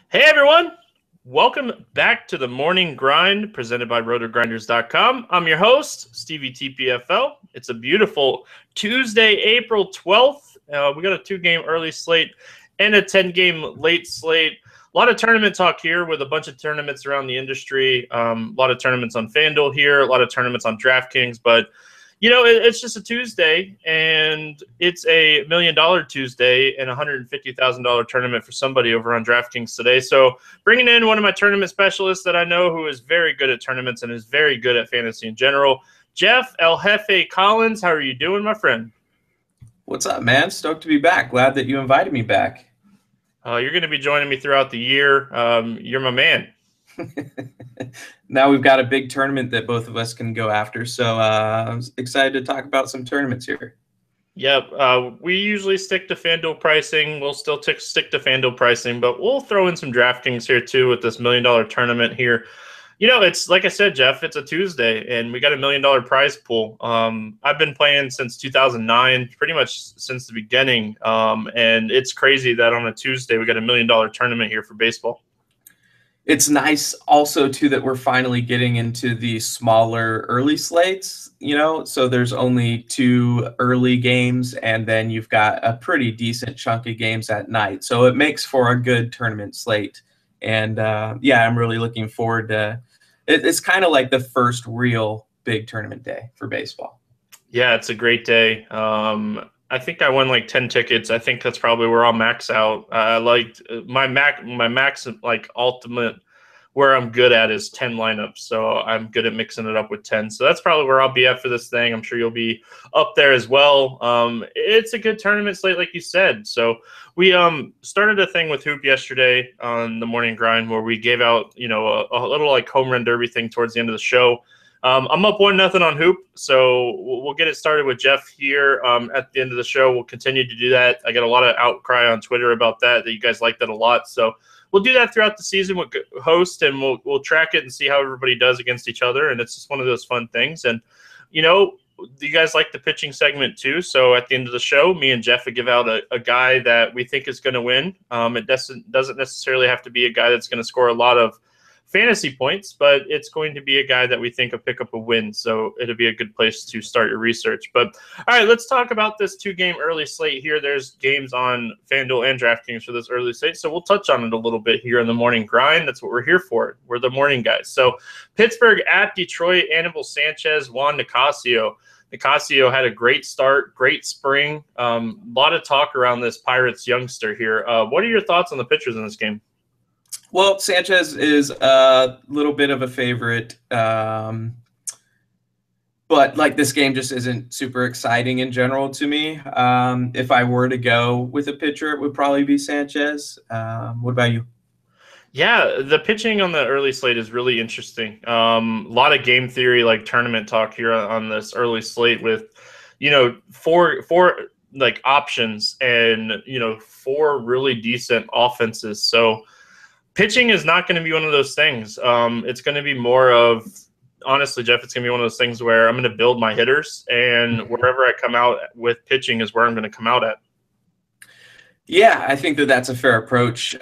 Hey everyone, welcome back to the Morning Grind presented by rotogrinders.com. I'm your host, Stevietpfl. It's a beautiful Tuesday, April 12th. We got a 2-game early slate and a 10-game late slate. A lot of tournament talk here with a bunch of tournaments around the industry. A lot of tournaments on FanDuel here, a lot of tournaments on DraftKings, but it's just a Tuesday, and it's a $1 million Tuesday and a $150,000 tournament for somebody over on DraftKings today. So bringing in one of my tournament specialists that I know who is very good at tournaments and is very good at fantasy in general, Jeff El Jefe Collins. How are you doing, my friend? What's up, man? Stoked to be back. Glad that you invited me back. You're going to be joining me throughout the year. You're my man. Now we've got a big tournament that both of us can go after, so I'm excited to talk about some tournaments here. Yep, we usually stick to FanDuel pricing. We'll still stick to FanDuel pricing, but we'll throw in some DraftKings here too with this $1 million tournament here. It's like I said, Jeff, it's a Tuesday, and we got a $1 million prize pool. I've been playing since 2009, pretty much since the beginning, and it's crazy that on a Tuesday we got a $1 million tournament here for baseball. It's nice also, too, that we're finally getting into the smaller early slates, so there's only 2 early games, and then you've got a pretty decent chunk of games at night. So it makes for a good tournament slate. And, I'm really looking forward to it. It's kind of like the first real big tournament day for baseball. Yeah, it's a great day. I think I won like 10 tickets. I think that's probably where I'll max out. I liked my max like ultimate where I'm good at is 10 lineups. So I'm good at mixing it up with 10. So that's probably where I'll be at for this thing. I'm sure you'll be up there as well. It's a good tournament slate, like you said. So we started a thing with Hoop yesterday on the Morning Grind where we gave out, a little like home run derby thing towards the end of the show. I'm up 1-0 on Hoop, so we'll get it started with Jeff here at the end of the show. We'll continue to do that. I got a lot of outcry on Twitter about that you guys like that a lot. So we'll do that throughout the season with host, and we'll track it and see how everybody does against each other. And it's just one of those fun things. And, you guys like the pitching segment too. So at the end of the show, me and Jeff would give out a guy that we think is going to win. It doesn't necessarily have to be a guy that's going to score a lot of fantasy points, but it's going to be a guy that we think will pick up a win. So it'll be a good place to start your research. But all right, let's talk about this 2-game early slate here. There's games on FanDuel and DraftKings for this early slate. So we'll touch on it a little bit here in the Morning Grind. That's what we're here for. We're the morning guys. So Pittsburgh at Detroit, Anibal Sanchez, Juan Nicasio. Nicasio had a great start, great spring. A lot of talk around this Pirates youngster here. What are your thoughts on the pitchers in this game? Well, Sanchez is a little bit of a favorite, but like this game just isn't super exciting in general to me. If I were to go with a pitcher, it would probably be Sanchez. What about you? Yeah, the pitching on the early slate is really interesting. A lot of game theory, like tournament talk here on this early slate with, four like options and, 4 really decent offenses. So pitching is not going to be one of those things. It's going to be more of, honestly, Jeff, it's going to be one of those things where I'm going to build my hitters, and wherever I come out with pitching is where I'm going to come out at. Yeah, I think that's a fair approach.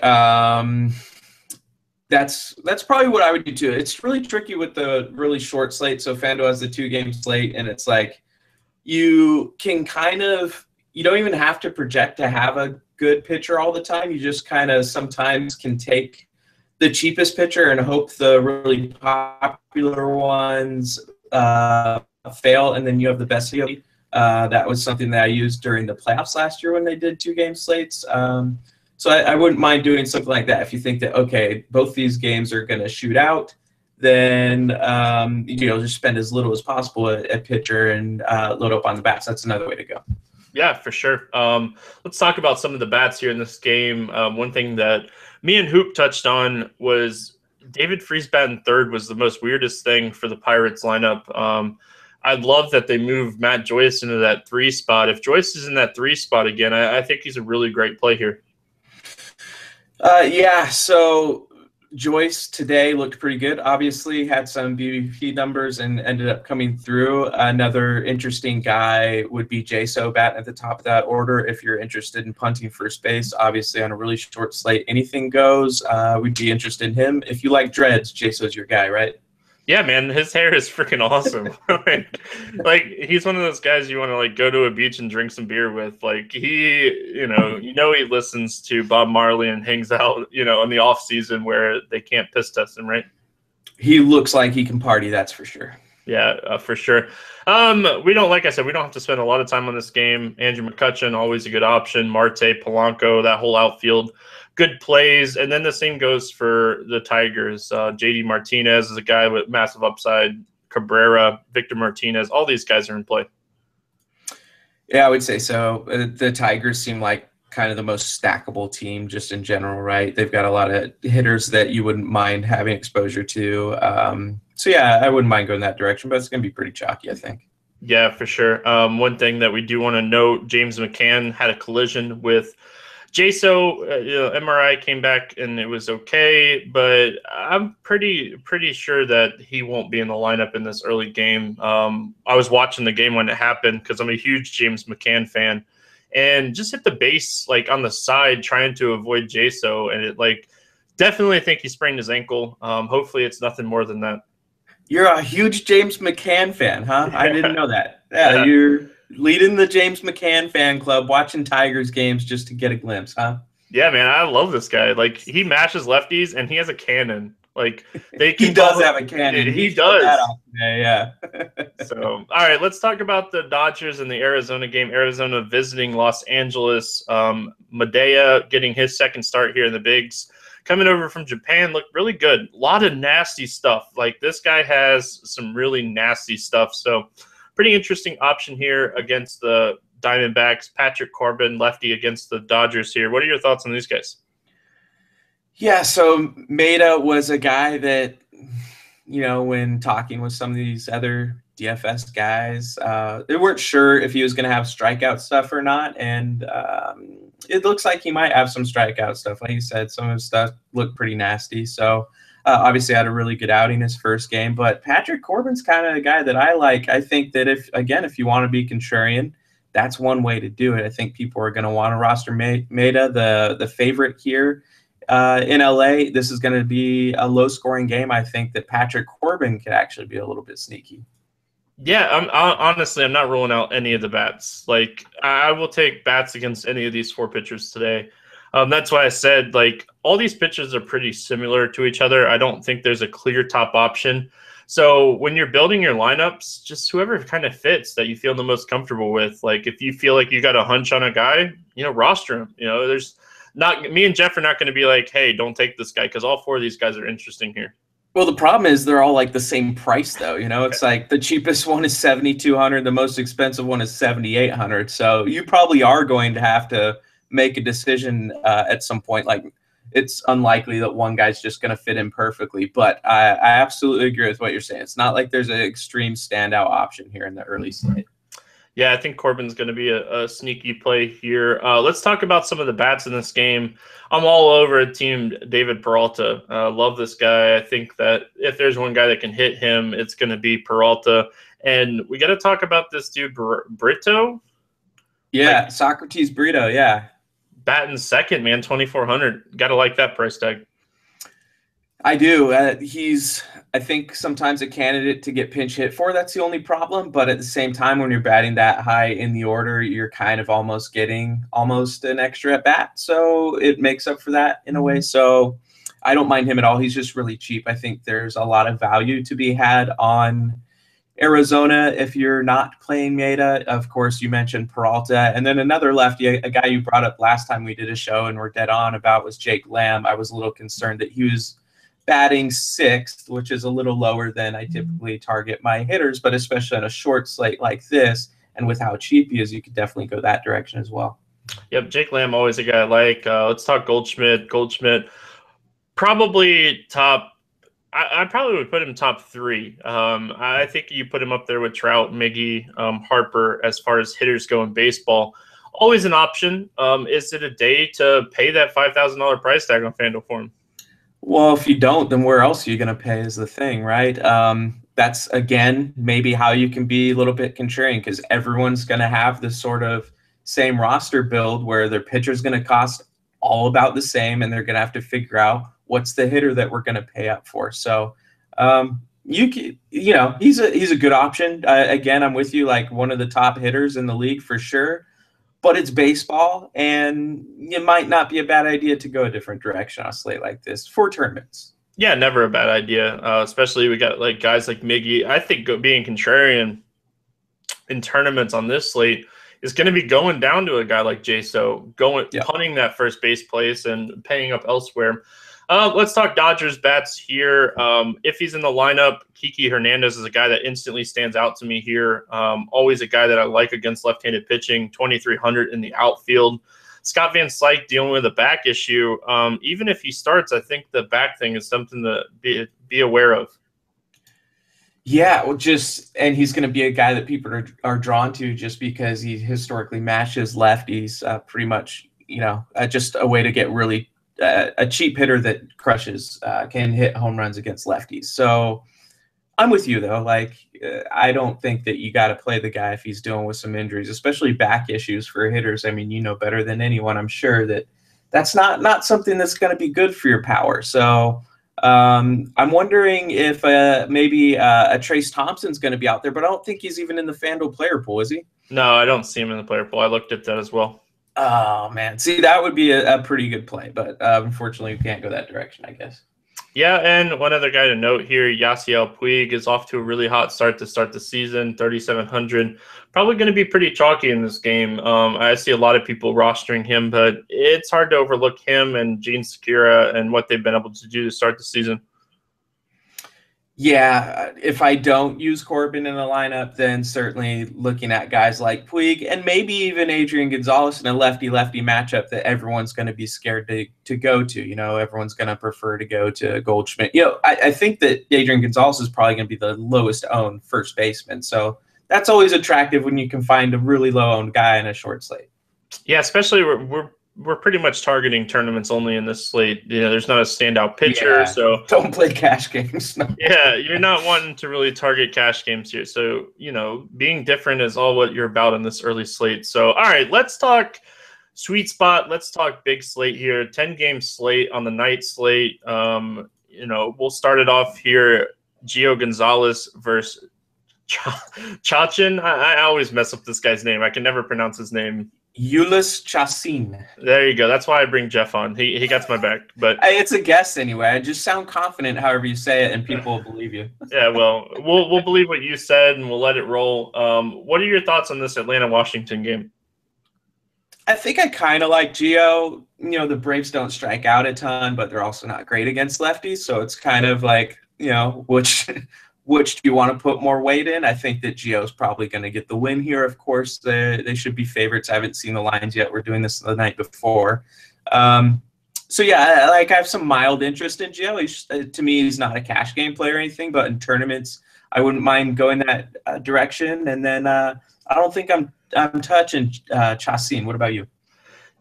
That's probably what I would do too. It's really tricky with the really short slate. So FanDuel has the 2-game slate, and it's like you can you don't even have to project to have a good pitcher all the time. You just kind of sometimes can take the cheapest pitcher and hope the really popular ones fail, and then you have the best hitter. That was something that I used during the playoffs last year when they did 2-game slates. So I wouldn't mind doing something like that if you think that, okay, both these games are going to shoot out, then just spend as little as possible at pitcher and load up on the bats. That's another way to go. Yeah, for sure. Let's talk about some of the bats here in this game. One thing that me and Hoop touched on was David Freese batting third was the most weirdest thing for the Pirates lineup. I love that they moved Matt Joyce into that 3 spot. If Joyce is in that 3 spot again, I think he's a really great play here. So Joyce today looked pretty good. Obviously, had some BVP numbers and ended up coming through. Another interesting guy would be Jaso batting at the top of that order. If you're interested in punting first base, obviously on a really short slate, anything goes. We'd be interested in him. If you like dreads, Jaso's your guy, right? Yeah, man, his hair is freaking awesome. like he's one of those guys you want to like go to a beach and drink some beer with. Like he listens to Bob Marley and hangs out, in the off season where they can't piss test him, right? He looks like he can party, that's for sure. Yeah, for sure. Like I said, we don't have to spend a lot of time on this game. Andrew McCutcheon, always a good option. Marte, Polanco, that whole outfield, good plays. And then the same goes for the Tigers. JD Martinez is a guy with massive upside. Cabrera, Victor Martinez, all these guys are in play. Yeah, I would say so. The Tigers seem like kind of the most stackable team just in general, right? They've got a lot of hitters that you wouldn't mind having exposure to. So, yeah, I wouldn't mind going that direction, but it's going to be pretty chalky, I think. Yeah, for sure. One thing that we do want to note, James McCann had a collision with Jaso. MRI came back and it was okay, but I'm pretty sure that he won't be in the lineup in this early game. I was watching the game when it happened because I'm a huge James McCann fan, and just hit the base like on the side trying to avoid Jaso, and it definitely think he sprained his ankle. Hopefully it's nothing more than that. You're a huge James McCann fan, huh? Yeah. I didn't know that. Yeah, you're leading the James McCann fan club, watching Tigers games just to get a glimpse, huh? Yeah, man, I love this guy. Like, he mashes lefties, and he has a cannon. Like, he does have a cannon. He does. That off today, yeah. So, all right, let's talk about the Dodgers and the Arizona game. Arizona visiting Los Angeles. Medea getting his second start here in the Bigs. Coming over from Japan, looked really good. A lot of nasty stuff. Like, this guy has some really nasty stuff. So, pretty interesting option here against the Diamondbacks. Patrick Corbin, lefty against the Dodgers here. What are your thoughts on these guys? Yeah, so Maeda was a guy that, when talking with some of these other DFS guys, they weren't sure if he was going to have strikeout stuff or not. And it looks like he might have some strikeout stuff. Like you said, some of his stuff looked pretty nasty. So obviously had a really good outing his first game. But Patrick Corbin's kind of a guy that I like. I think that if you want to be contrarian, that's one way to do it. I think people are going to want to roster Maeda, the favorite here in LA. This is going to be a low-scoring game. I think that Patrick Corbin could actually be a little bit sneaky. Yeah, I'm not ruling out any of the bats. Like, I will take bats against any of these four pitchers today. That's why I said, like, all these pitchers are pretty similar to each other. I don't think there's a clear top option. So when you're building your lineups, just whoever kind of fits that you feel the most comfortable with. Like, if you feel like you got a hunch on a guy, roster him. There's not me and Jeff are not going to be like, hey, don't take this guy, because all four of these guys are interesting here. Well, the problem is they're all like the same price, though. It's like the cheapest one is $7,200, the most expensive one is $7,800. So you probably are going to have to make a decision at some point. Like, it's unlikely that one guy's just going to fit in perfectly. But I absolutely agree with what you're saying. It's not like there's an extreme standout option here in the early slate. Yeah, I think Corbin's going to be a sneaky play here. Let's talk about some of the bats in this game. I'm all over Team David Peralta. Love this guy. I think that if there's one guy that can hit him, it's going to be Peralta. And we got to talk about this dude, Brito. Yeah, Socrates Brito, yeah. Batting second, man, 2,400. Got to like that price tag. I do. He's, I think, sometimes a candidate to get pinch hit for. That's the only problem. But at the same time, when you're batting that high in the order, you're kind of almost getting an extra at bat. So it makes up for that in a way. So I don't mind him at all. He's just really cheap. I think there's a lot of value to be had on Arizona if you're not playing Maeda. Of course, you mentioned Peralta. And then another lefty, a guy you brought up last time we did a show and we're dead on about, was Jake Lamb. I was a little concerned that he was batting sixth, which is a little lower than I typically target my hitters, but especially on a short slate like this, and with how cheap he is, you could definitely go that direction as well. Yep, Jake Lamb, always a guy I like. Let's talk Goldschmidt. Goldschmidt, probably top. I probably would put him top three. I think you put him up there with Trout, Miggy, Harper as far as hitters go in baseball. Always an option. Is it a day to pay that $5,000 price tag on FanDuel for him? Well, if you don't, then where else are you going to pay is the thing, right? That's, again, maybe how you can be a little bit contrarian, because everyone's going to have this sort of same roster build where their pitcher's going to cost all about the same, and they're going to have to figure out what's the hitter that we're going to pay up for. So, he's a good option. Again, I'm with you, like one of the top hitters in the league for sure. But it's baseball, and it might not be a bad idea to go a different direction on a slate like this for tournaments. Yeah, never a bad idea. Especially we got like guys like Miggy. I think being contrarian in tournaments on this slate is going to be going down to a guy like Jaso, punting that first base place and paying up elsewhere. Let's talk Dodgers bats here. If he's in the lineup, Kiki Hernandez is a guy that instantly stands out to me here. Always a guy that I like against left-handed pitching, 2,300 in the outfield. Scott Van Slyke dealing with a back issue. Even if he starts, I think the back thing is something to be aware of. Yeah, and he's going to be a guy that people are drawn to just because he historically matches lefties pretty much, just a way to get really a cheap hitter that crushes, can hit home runs against lefties. So I'm with you, though. I don't think that you got to play the guy if he's dealing with some injuries, especially back issues for hitters. I mean, you know better than anyone, I'm sure, that that's not something that's going to be good for your power. So I'm wondering if maybe a Trace Thompson's going to be out there, but I don't think he's even in the FanDuel player pool, is he? No, I don't see him in the player pool. I looked at that as well. Oh, man. See, that would be a pretty good play, but unfortunately, we can't go that direction, I guess. Yeah, and one other guy to note here, Yasiel Puig is off to a really hot start to start the season, 3,700. Probably going to be pretty chalky in this game. I see a lot of people rostering him, but it's hard to overlook him and Gene Segura and what they've been able to do to start the season. Yeah, if I don't use Corbin in the lineup, then certainly looking at guys like Puig and maybe even Adrian Gonzalez in a lefty-lefty matchup that everyone's going to be scared to go to. Everyone's going to prefer to go to Goldschmidt. I think that Adrian Gonzalez is probably going to be the lowest owned first baseman. So that's always attractive when you can find a really low-owned guy in a short slate. Yeah, especially we're pretty much targeting tournaments only in this slate. There's not a standout pitcher, so don't play cash games. No. Yeah, you're not wanting to really target cash games here. So, being different is all what you're about in this early slate. So, all right, let's talk sweet spot. Let's talk big slate here. 10-game slate on the night slate. We'll start it off here. Gio Gonzalez versus Chachin. I always mess up this guy's name. I can never pronounce his name. Ulyss Chacin. There you go. That's why I bring Jeff on. He got my back. But it's a guess anyway. I just sound confident however you say it, and people will believe you. Yeah, well, we'll believe what you said, and we'll let it roll. What are your thoughts on this Atlanta-Washington game? I think I kind of like Gio. The Braves don't strike out a ton, but they're also not great against lefties. So it's kind of like, which do you want to put more weight in? I think that Gio's probably going to get the win here. Of course, they should be favorites. I haven't seen the lines yet. We're doing this the night before. So, yeah, I have some mild interest in Gio. To me, he's not a cash game player or anything, but in tournaments, I wouldn't mind going that direction. And then I don't think I'm touching Chacin. What about you?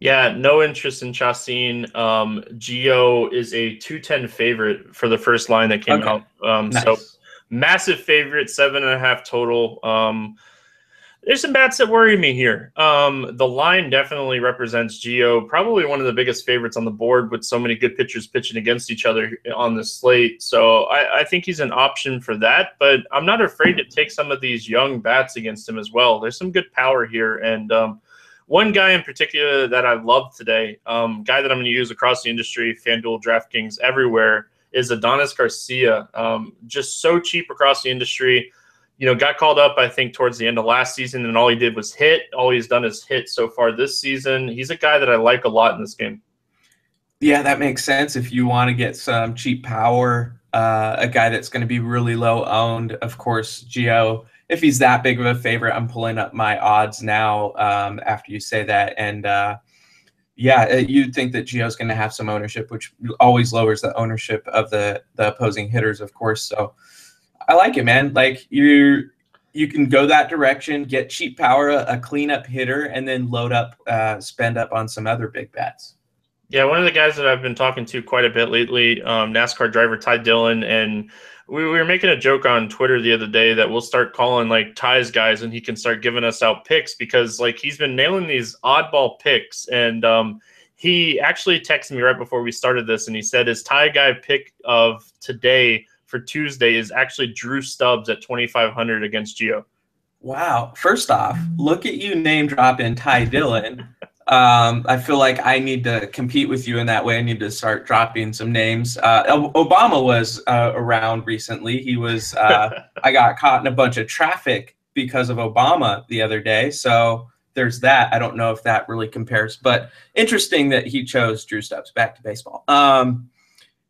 Yeah, no interest in Chacin. Gio is a 210 favorite for the first line that came out. Nice. So massive favorite, 7.5 total. There's some bats that worry me here. The line definitely represents Gio, probably one of the biggest favorites on the board with so many good pitchers pitching against each other on the slate. So I think he's an option for that, but I'm not afraid to take some of these young bats against him as well. There's some good power here. And one guy in particular that I love today, guy that I'm going to use across the industry, FanDuel, DraftKings, everywhere, is Adonis Garcia. Just so cheap across the industry. Got called up, I think, towards the end of last season, and all he did was hit. All he's done is hit so far this season. He's a guy that I like a lot in this game. Yeah, that makes sense. If you want to get some cheap power, a guy that's going to be really low owned, of course, Gio. If he's that big of a favorite, I'm pulling up my odds now after you say that. And you'd think that Gio's going to have some ownership, which always lowers the ownership of the opposing hitters, of course. So I like it, man. Like you can go that direction, get cheap power, a cleanup hitter, and then load up, spend up on some other big bats. Yeah, one of the guys that I've been talking to quite a bit lately, NASCAR driver Ty Dillon, and we were making a joke on Twitter the other day that we'll start calling like Ty's guys, and he can start giving us out picks because like he's been nailing these oddball picks, and he actually texted me right before we started this, and he said his Ty guy pick of today for Tuesday is actually Drew Stubbs at 2,500 against Gio. Wow. First off, look at you name dropping Ty Dillon. I feel like I need to compete with you in that way. I need to start dropping some names. Obama was around recently. He was. I got caught in a bunch of traffic because of Obama the other day. So there's that. I don't know if that really compares, but interesting that he chose Drew Stubbs. Back to baseball.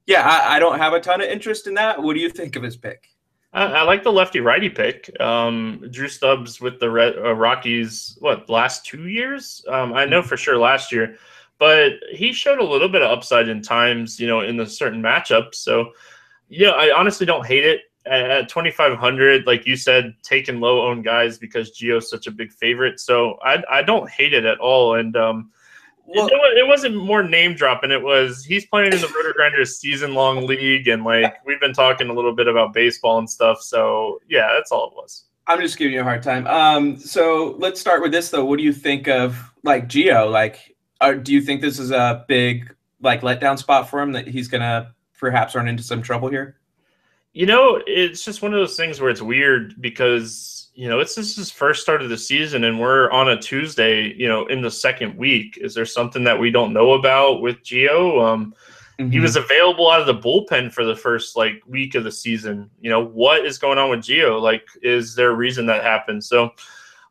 Yeah, I don't have a ton of interest in that. What do you think of his pick? I like the lefty righty pick. Drew Stubbs with the Rockies, what, last 2 years? I know for sure last year, but he showed a little bit of upside in times, in the certain matchups. So, yeah, I honestly don't hate it. At 2,500, like you said, taking low owned guys because Gio's such a big favorite. So I don't hate it at all. And Well, it wasn't more name dropping. It was he's playing in the Roto Grinders season long league, and like we've been talking a little bit about baseball and stuff. So yeah, that's all it was. I'm just giving you a hard time. So let's start with this though. What do you think of like Gio? Like, do you think this is a big like letdown spot for him that he's gonna perhaps run into some trouble here? It's just one of those things where it's weird because, it's just his first start of the season and we're on a Tuesday, in the second week. Is there something that we don't know about with Gio? He was available out of the bullpen for the first like week of the season. What is going on with Gio? Like, is there a reason that happened? So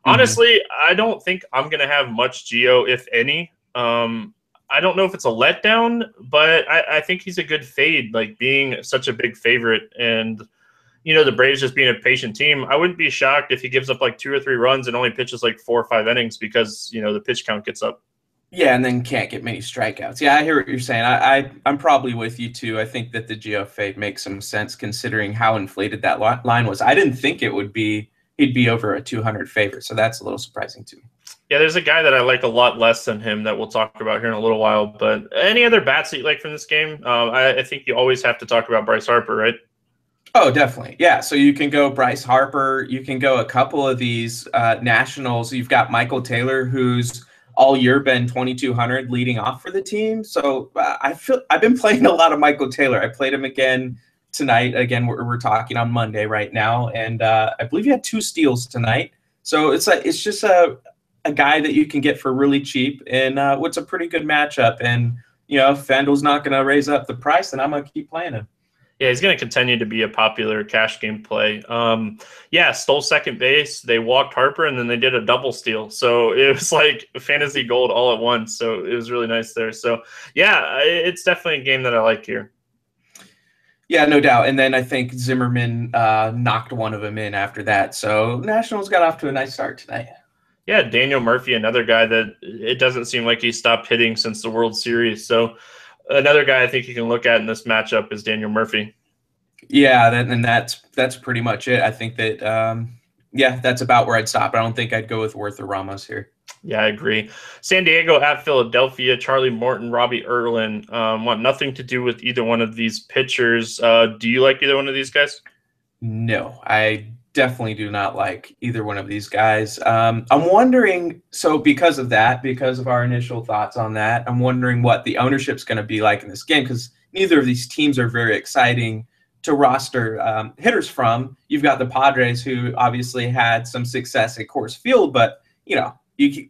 honestly, I don't think I'm going to have much Gio, if any. I don't know if it's a letdown, but I think he's a good fade, like being such a big favorite. And, the Braves just being a patient team, I wouldn't be shocked if he gives up like 2 or 3 runs and only pitches like 4 or 5 innings because, the pitch count gets up. Yeah, and then can't get many strikeouts. Yeah, I hear what you're saying. I'm probably with you too. I think that the Gio fade makes some sense considering how inflated that line was. I didn't think it would be he'd be over a 200 favorite, so that's a little surprising to me. Yeah, there's a guy that I like a lot less than him that we'll talk about here in a little while. But any other bats that you like from this game? I think you always have to talk about Bryce Harper, right? Oh, definitely. Yeah. So you can go Bryce Harper. You can go a couple of these nationals. You've got Michael Taylor, who's all year been 2,200 leading off for the team. So I've been playing a lot of Michael Taylor. I played him again tonight. Again, we're talking on Monday right now, and I believe he had 2 steals tonight. So it's just a guy that you can get for really cheap, and what's a pretty good matchup. And if FanDuel's not going to raise up the price, then I'm going to keep playing him. Yeah, he's going to continue to be a popular cash game play. Stole second base. They walked Harper, and then they did a double steal. So it was like fantasy gold all at once. So it was really nice there. So, yeah, it's definitely a game that I like here. Yeah, no doubt. And then I think Zimmerman knocked one of them in after that. So Nationals got off to a nice start tonight. Yeah, Daniel Murphy, another guy that it doesn't seem like he stopped hitting since the World Series. So another guy I think you can look at in this matchup is Daniel Murphy. Yeah, that's pretty much it. I think that that's about where I'd stop. I don't think I'd go with Worth or Ramos here. Yeah, I agree. San Diego at Philadelphia, Charlie Morton, Robbie Erlin. Want nothing to do with either one of these pitchers. Do you like either one of these guys? No, I definitely do not like either one of these guys. I'm wondering, so because of our initial thoughts on that, I'm wondering what the ownership's going to be like in this game, because neither of these teams are very exciting to roster hitters from. You've got the Padres, who obviously had some success at Coors Field, but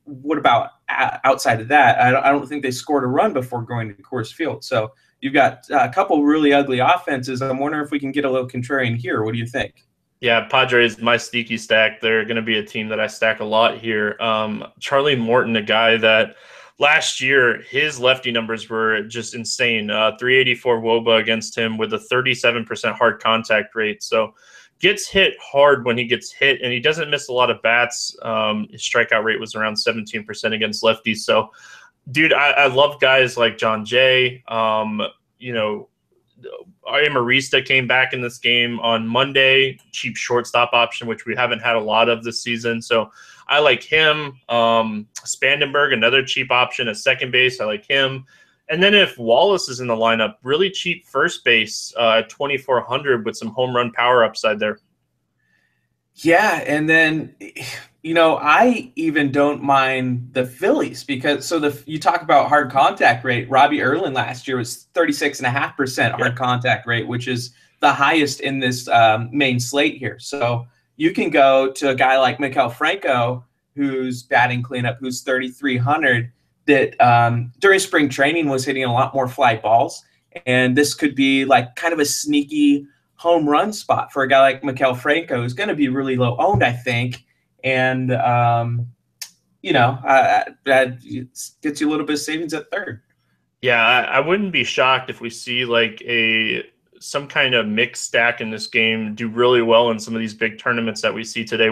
what about outside of that? I don't think they scored a run before going to Coors Field. So you've got a couple really ugly offenses. I'm wondering if we can get a little contrarian here. What do you think? Yeah, Padres, my sneaky stack. They're going to be a team that I stack a lot here. Charlie Morton, a guy that last year, his lefty numbers were just insane. 384 WOBA against him with a 37% hard contact rate. So gets hit hard when he gets hit, and he doesn't miss a lot of bats. His strikeout rate was around 17% against lefties. So, dude, I love guys like John Jay. Amarista came back in this game on Monday, cheap shortstop option, which we haven't had a lot of this season. So I like him. Spandenberg, another cheap option at second base. I like him. And then if Wallace is in the lineup, really cheap first base at 2,400 with some home run power upside there. Yeah, and then I even don't mind the Phillies because you talk about hard contact rate. Robbie Erlin last year was 36.5% hard contact rate, which is the highest in this main slate here. So you can go to a guy like Maikel Franco, who's batting cleanup, who's 3,300, that during spring training was hitting a lot more fly balls, and this could be like kind of a sneaky home run spot for a guy like Maikel Franco, who's going to be really low owned, I think. And, that gets you a little bit of savings at third. Yeah, I wouldn't be shocked if we see like some kind of mixed stack in this game do really well in some of these big tournaments that we see today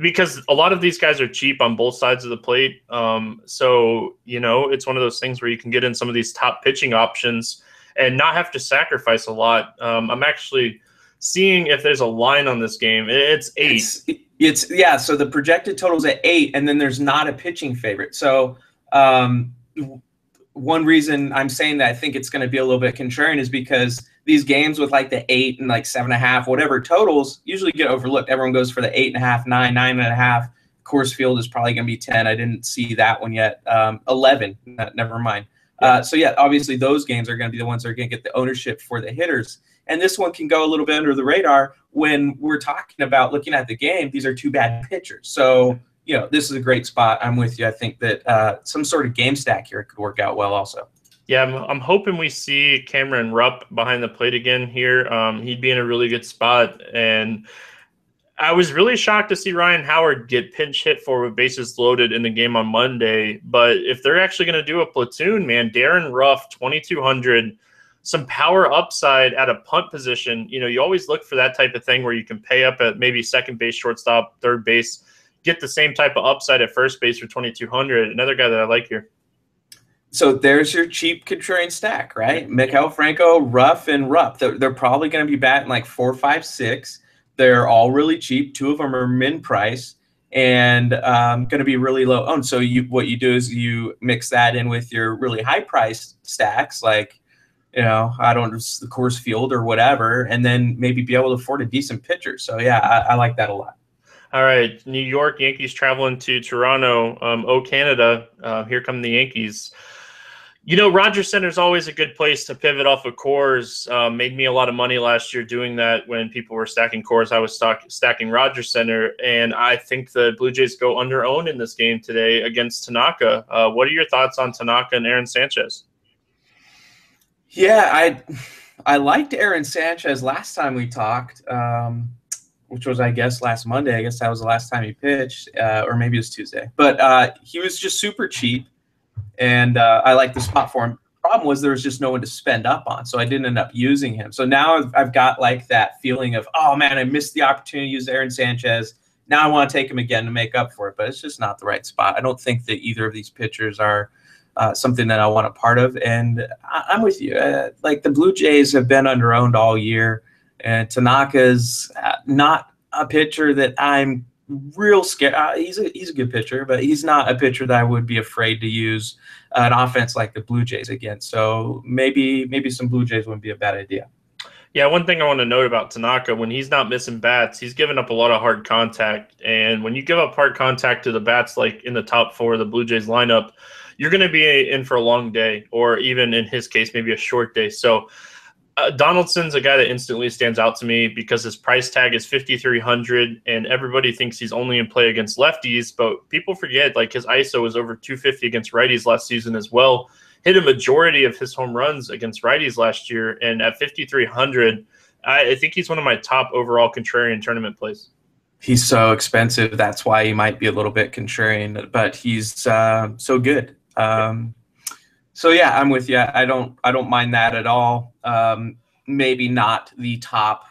because a lot of these guys are cheap on both sides of the plate. So, it's one of those things where you can get in some of these top pitching options and not have to sacrifice a lot. I'm actually seeing if there's a line on this game. It's 8. So the projected total is at 8, and then there's not a pitching favorite. So one reason I'm saying that I think it's going to be a little bit contrarian is because these games with like the 8 and like 7.5, whatever totals usually get overlooked. Everyone goes for the 8.5, 9, 9.5. Coors Field is probably going to be 10. I didn't see that one yet. 11. Never mind. So yeah, obviously those games are going to be the ones that are going to get the ownership for the hitters. And this one can go a little bit under the radar when we're talking about looking at the game. These are two bad pitchers. So, this is a great spot. I'm with you. I think that some sort of game stack here could work out well also. Yeah, I'm hoping we see Cameron Rupp behind the plate again here. He'd be in a really good spot. And I was really shocked to see Ryan Howard get pinch hit for with bases loaded in the game on Monday. But if they're actually going to do a platoon, man, Darren Ruff, 2,200, some power upside at a punt position. You always look for that type of thing where you can pay up at maybe second base, shortstop, third base, get the same type of upside at first base for 2,200. Another guy that I like here. So there's your cheap contrarian stack, right? Maikel Franco, Ruff, and Rupp. They're probably going to be batting like 4, 5, 6. They're all really cheap. 2 of them are min price and going to be really low owned. So what you do is you mix that in with your really high price stacks, like I don't know, the Coors Field or whatever, and then maybe be able to afford a decent pitcher. So yeah, I like that a lot. All right, New York Yankees traveling to Toronto. Canada, here come the Yankees. Rogers Center is always a good place to pivot off of Coors. Made me a lot of money last year doing that when people were stacking Coors. I was stacking Rogers Center, and I think the Blue Jays go under-owned in this game today against Tanaka. What are your thoughts on Tanaka and Aaron Sanchez? Yeah, I liked Aaron Sanchez last time we talked, which was, I guess, last Monday. I guess that was the last time he pitched, or maybe it was Tuesday. But he was just super cheap. And I like the spot for him. Problem was there was just no one to spend up on, so I didn't end up using him. So now I've got like that feeling of, oh man, I missed the opportunity to use Aaron Sanchez. Now I want to take him again to make up for it, but it's just not the right spot. I don't think that either of these pitchers are something that I want a part of. And I'm with you. Like the Blue Jays have been under-owned all year, and Tanaka's not a pitcher that I'm real scared. He's a good pitcher, but he's not a pitcher that I would be afraid to use an offense like the Blue Jays against. So maybe some Blue Jays wouldn't be a bad idea. Yeah, one thing I want to note about Tanaka, when he's not missing bats, he's giving up a lot of hard contact. And when you give up hard contact to the bats like in the top 4 of the Blue Jays lineup, you're going to be in for a long day, or even in his case, maybe a short day. So Donaldson's a guy that instantly stands out to me because his price tag is $5,300, and everybody thinks he's only in play against lefties, but people forget like his ISO was over 250 against righties last season as well. Hit a majority of his home runs against righties last year, and at $5,300, I think he's one of my top overall contrarian tournament plays. He's so expensive, that's why he might be a little bit contrarian, but he's so good. So yeah, I'm with you. I don't mind that at all. Maybe not the top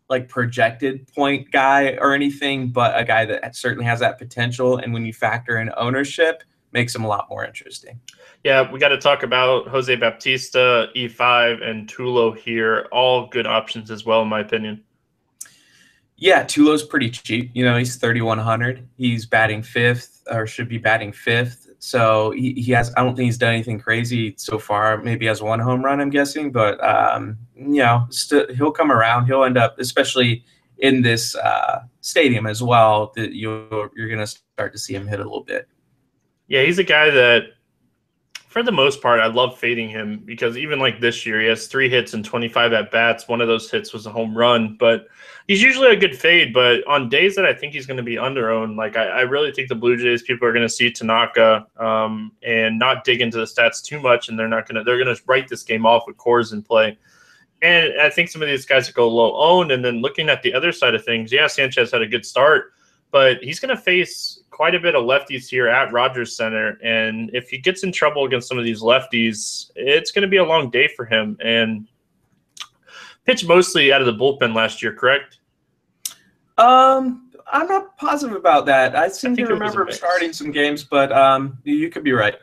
like projected point guy or anything, but a guy that certainly has that potential. And when you factor in ownership, makes him a lot more interesting. Yeah, we got to talk about Jose Baptista, E5, and Tulo here. All good options as well, in my opinion. Yeah, Tulo's pretty cheap. You know, he's 3,100. He's batting fifth, or should be batting fifth. So he has. I don't think he's done anything crazy so far. Maybe has one home run, I'm guessing. But you know, he'll come around. He'll end up, especially in this stadium as well. That you're going to start to see him hit a little bit. Yeah, he's a guy that, for the most part, I love fading him because even like this year, he has 3 hits and 25 at bats. One of those hits was a home run, but he's usually a good fade. But on days that I think he's going to be under-owned, like I really think the Blue Jays people are going to see Tanaka and not dig into the stats too much, and they're going to write this game off with cores in play. And I think some of these guys go low owned. And then looking at the other side of things, yeah, Sanchez had a good start, but he's going to face quite a bit of lefties here at Rogers Center. And if he gets in trouble against some of these lefties, it's going to be a long day for him. And pitched mostly out of the bullpen last year, correct? I'm not positive about that. I seem to remember him starting some games, but you could be right.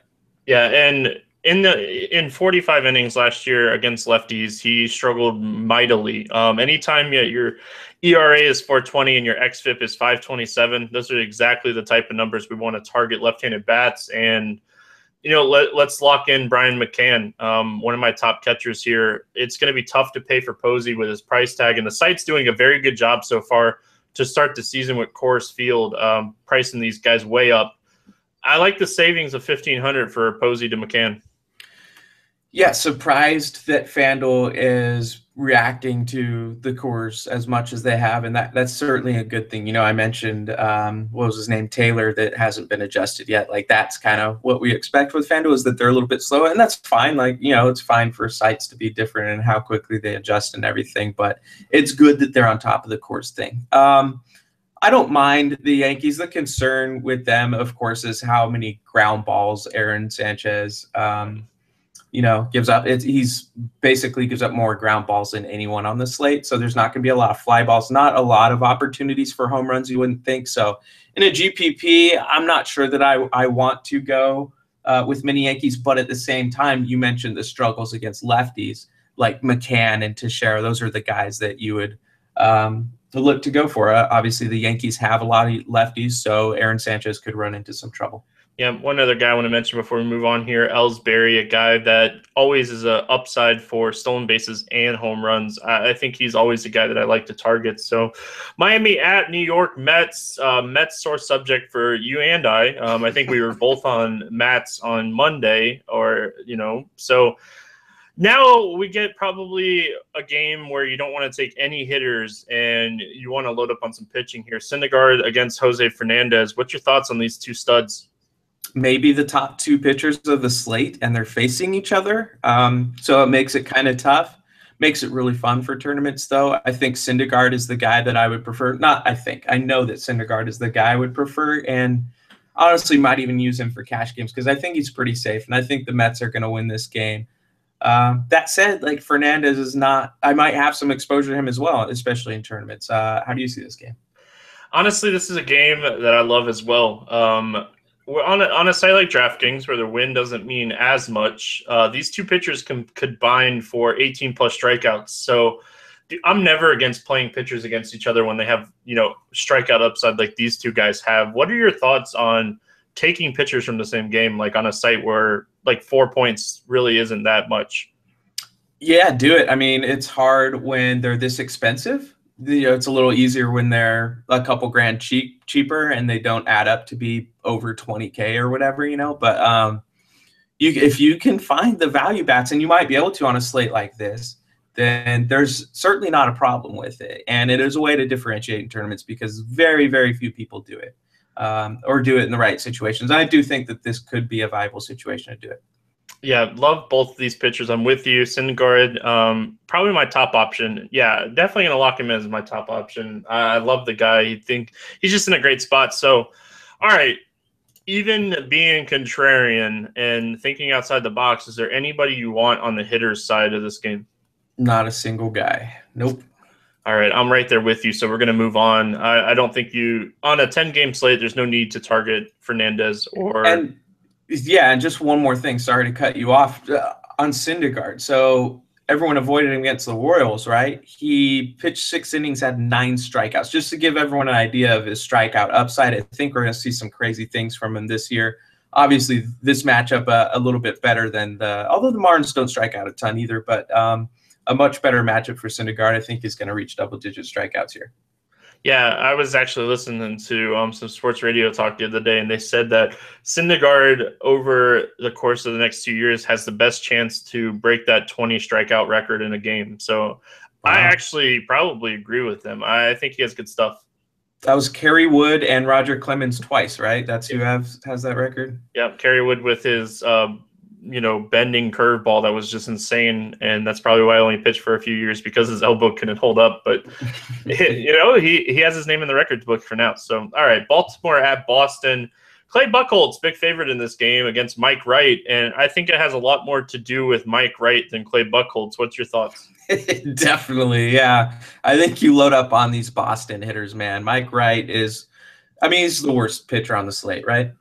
Yeah, and in 45 innings last year against lefties, he struggled mightily. Anytime your ERA is 4.20 and your xFIP is 5.27, those are exactly the type of numbers we want to target left-handed bats. And you know, let's lock in Brian McCann, one of my top catchers here. It's going to be tough to pay for Posey with his price tag, and the site's doing a very good job so far to start the season with Coors Field, pricing these guys way up. I like the savings of $1,500 for Posey to McCann. Yeah, surprised that FanDuel is reacting to the Coors as much as they have, and that's certainly a good thing. You know, I mentioned what was his name, Taylor, that hasn't been adjusted yet. Like that's kind of what we expect with FanDuel, is that they're a little bit slow, and that's fine. Like, you know, it's fine for sites to be different and how quickly they adjust and everything, but it's good that they're on top of the Coors thing. I don't mind the Yankees. The concern with them, of course, is how many ground balls Aaron Sanchez you know, gives up. He's basically gives up more ground balls than anyone on the slate. So there's not going to be a lot of fly balls, not a lot of opportunities for home runs, you wouldn't think. So in a GPP, I'm not sure that I want to go with many Yankees. But at the same time, you mentioned the struggles against lefties like McCann and Teixeira. Those are the guys that you would look to go for. Obviously, the Yankees have a lot of lefties, so Aaron Sanchez could run into some trouble. Yeah, one other guy I want to mention before we move on here, Ellsbury, a guy that always is an upside for stolen bases and home runs. I think he's always the guy that I like to target. So Miami at New York Mets. Mets sore subject for you and I. I think we were both on Mets on Monday, or, you know, so now we get probably a game where you don't want to take any hitters and you want to load up on some pitching here. Syndergaard against Jose Fernandez. What's your thoughts on these two studs? Maybe the top 2 pitchers of the slate, and they're facing each other. So it makes it kind of tough. Makes it really fun for tournaments, though. I think Syndergaard is the guy that I would prefer. I know that Syndergaard is the guy I would prefer, and honestly might even use him for cash games because I think he's pretty safe, and I think the Mets are going to win this game. That said, like, Fernandez is not – I might have some exposure to him as well, especially in tournaments. How do you see this game? Honestly, this is a game that I love as well. We're on a site like DraftKings where the win doesn't mean as much. These two pitchers could combine for 18-plus strikeouts. So I'm never against playing pitchers against each other when they have, you know, strikeout upside like these two guys have. What are your thoughts on taking pitchers from the same game, like on a site where like 4 points really isn't that much? Yeah, do it. I mean, it's hard when they're this expensive. You know, it's a little easier when they're a couple grand cheaper and they don't add up to be over 20K or whatever, you know. But if you can find the value bats, and you might be able to on a slate like this, then there's certainly not a problem with it. And it is a way to differentiate in tournaments because very, very few people do it or do it in the right situations. I do think that this could be a viable situation to do it. Yeah, love both of these pitchers. I'm with you. Syndergaard, probably my top option. Yeah, definitely going to lock him in as my top option. I love the guy. I think he's just in a great spot. So, all right, even being contrarian and thinking outside the box, is there anybody you want on the hitter's side of this game? Not a single guy. Nope. All right, I'm right there with you. So we're going to move on. I don't think on a 10-game slate, there's no need to target Fernandez or – Yeah, and just one more thing. Sorry to cut you off on Syndergaard. So everyone avoided him against the Royals, right? He pitched 6 innings, had 9 strikeouts. Just to give everyone an idea of his strikeout upside, I think we're going to see some crazy things from him this year. Obviously, this matchup a little bit better than although the Marlins don't strike out a ton either, but a much better matchup for Syndergaard. I think is going to reach double-digit strikeouts here. Yeah, I was actually listening to some sports radio talk the other day, and they said that Syndergaard over the course of the next 2 years has the best chance to break that 20 strikeout record in a game. So Wow. I actually probably agree with them. I think he has good stuff. That was Kerry Wood and Roger Clemens twice, right? That's who has that record? Yeah, Kerry Wood with his bending curveball that was just insane, and that's probably why I only pitched for a few years, because his elbow couldn't hold up. But he has his name in the records book for now. So all right, Baltimore at Boston. Clay Buchholz, big favorite in this game against Mike Wright, and I think it has a lot more to do with Mike Wright than Clay Buchholz. What's your thoughts? Definitely, yeah. I think you load up on these Boston hitters, man. Mike Wright he's the worst pitcher on the slate, right?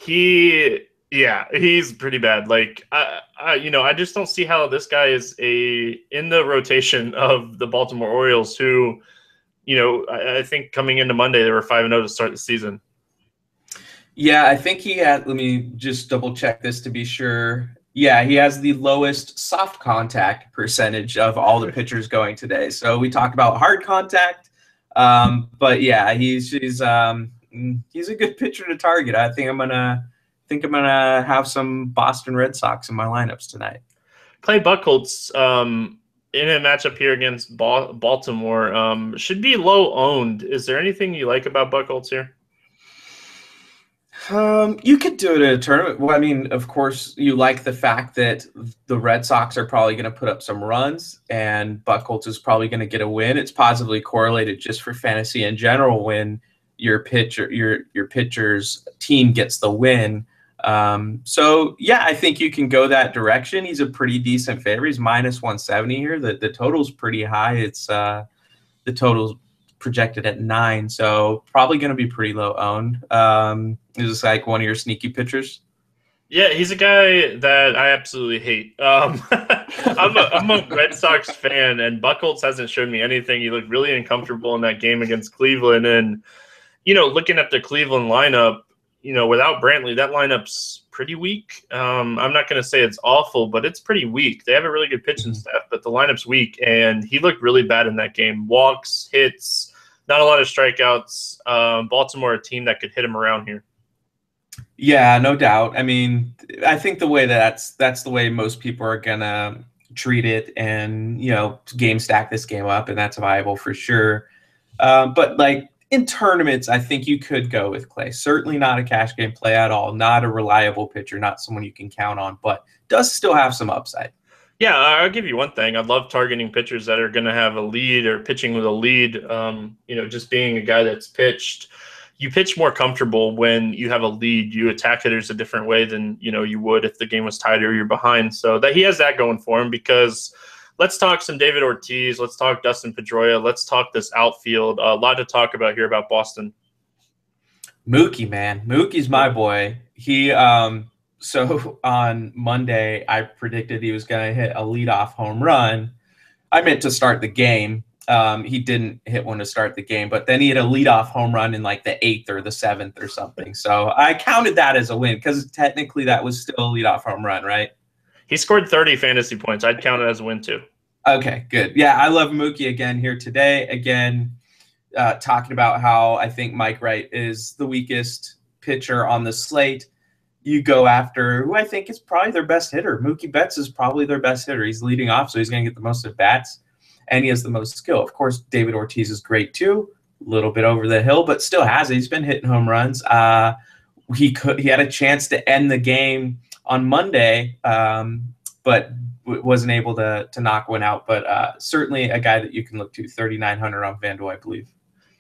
Yeah, he's pretty bad. Like, I just don't see how this guy is in the rotation of the Baltimore Orioles, who, I think coming into Monday, they were 5-0 to start the season. Yeah, I think he had, let me just double check this to be sure. Yeah, he has the lowest soft contact percentage of all the pitchers going today. So we talked about hard contact, but yeah, he's a good pitcher to target. I think I'm gonna have some Boston Red Sox in my lineups tonight. Clay Buchholz, in a matchup here against Baltimore, should be low owned. Is there anything you like about Buchholz here? You could do it in a tournament. Well, I mean, of course, you like the fact that the Red Sox are probably going to put up some runs, and Buchholz is probably going to get a win. It's positively correlated just for fantasy in general when your pitcher's team gets the win. So yeah, I think you can go that direction. He's a pretty decent favorite. He's -170 here. The total's pretty high. It's the total's projected at 9, so probably going to be pretty low owned. Is this like one of your sneaky pitchers? Yeah, he's a guy that I absolutely hate. I'm a Red Sox fan, and Buchholz hasn't shown me anything. He looked really uncomfortable in that game against Cleveland, and looking at the Cleveland lineup, without Brantley, that lineup's pretty weak. I'm not going to say it's awful, but it's pretty weak. They have a really good pitching staff, but the lineup's weak, and he looked really bad in that game. Walks, hits, not a lot of strikeouts. Baltimore, a team that could hit him around here. Yeah, no doubt. I mean, I think the way that's the way most people are gonna treat it, and game stack this game up, and that's viable for sure. But like in tournaments, I think you could go with Clay. Certainly not a cash game play at all. Not a reliable pitcher. Not someone you can count on, but does still have some upside. Yeah, I'll give you one thing. I love targeting pitchers that are going to have a lead or pitching with a lead. Just being a guy that's pitched. You pitch more comfortable when you have a lead. You attack hitters a different way than you would if the game was tied or you're behind. So that he has that going for him, because let's talk some David Ortiz. Let's talk Dustin Pedroia. Let's talk this outfield. A lot to talk about here about Boston. Mookie, man. Mookie's my boy. He so on Monday, I predicted he was going to hit a leadoff home run. I meant to start the game. He didn't hit one to start the game, but then he had a leadoff home run in like the 8th or the 7th or something. So I counted that as a win, because technically that was still a leadoff home run, right? He scored 30 fantasy points. I'd count it as a win too. Okay, good. Yeah, I love Mookie again here today. Again, talking about how I think Mike Wright is the weakest pitcher on the slate. You go after who I think is probably their best hitter. Mookie Betts is probably their best hitter. He's leading off, so he's going to get the most at bats, and he has the most skill. Of course, David Ortiz is great too. A little bit over the hill, but still has it. He's been hitting home runs. He had a chance to end the game on Monday, but wasn't able to knock one out. But certainly a guy that you can look to. 3,900 on FanDuel, I believe.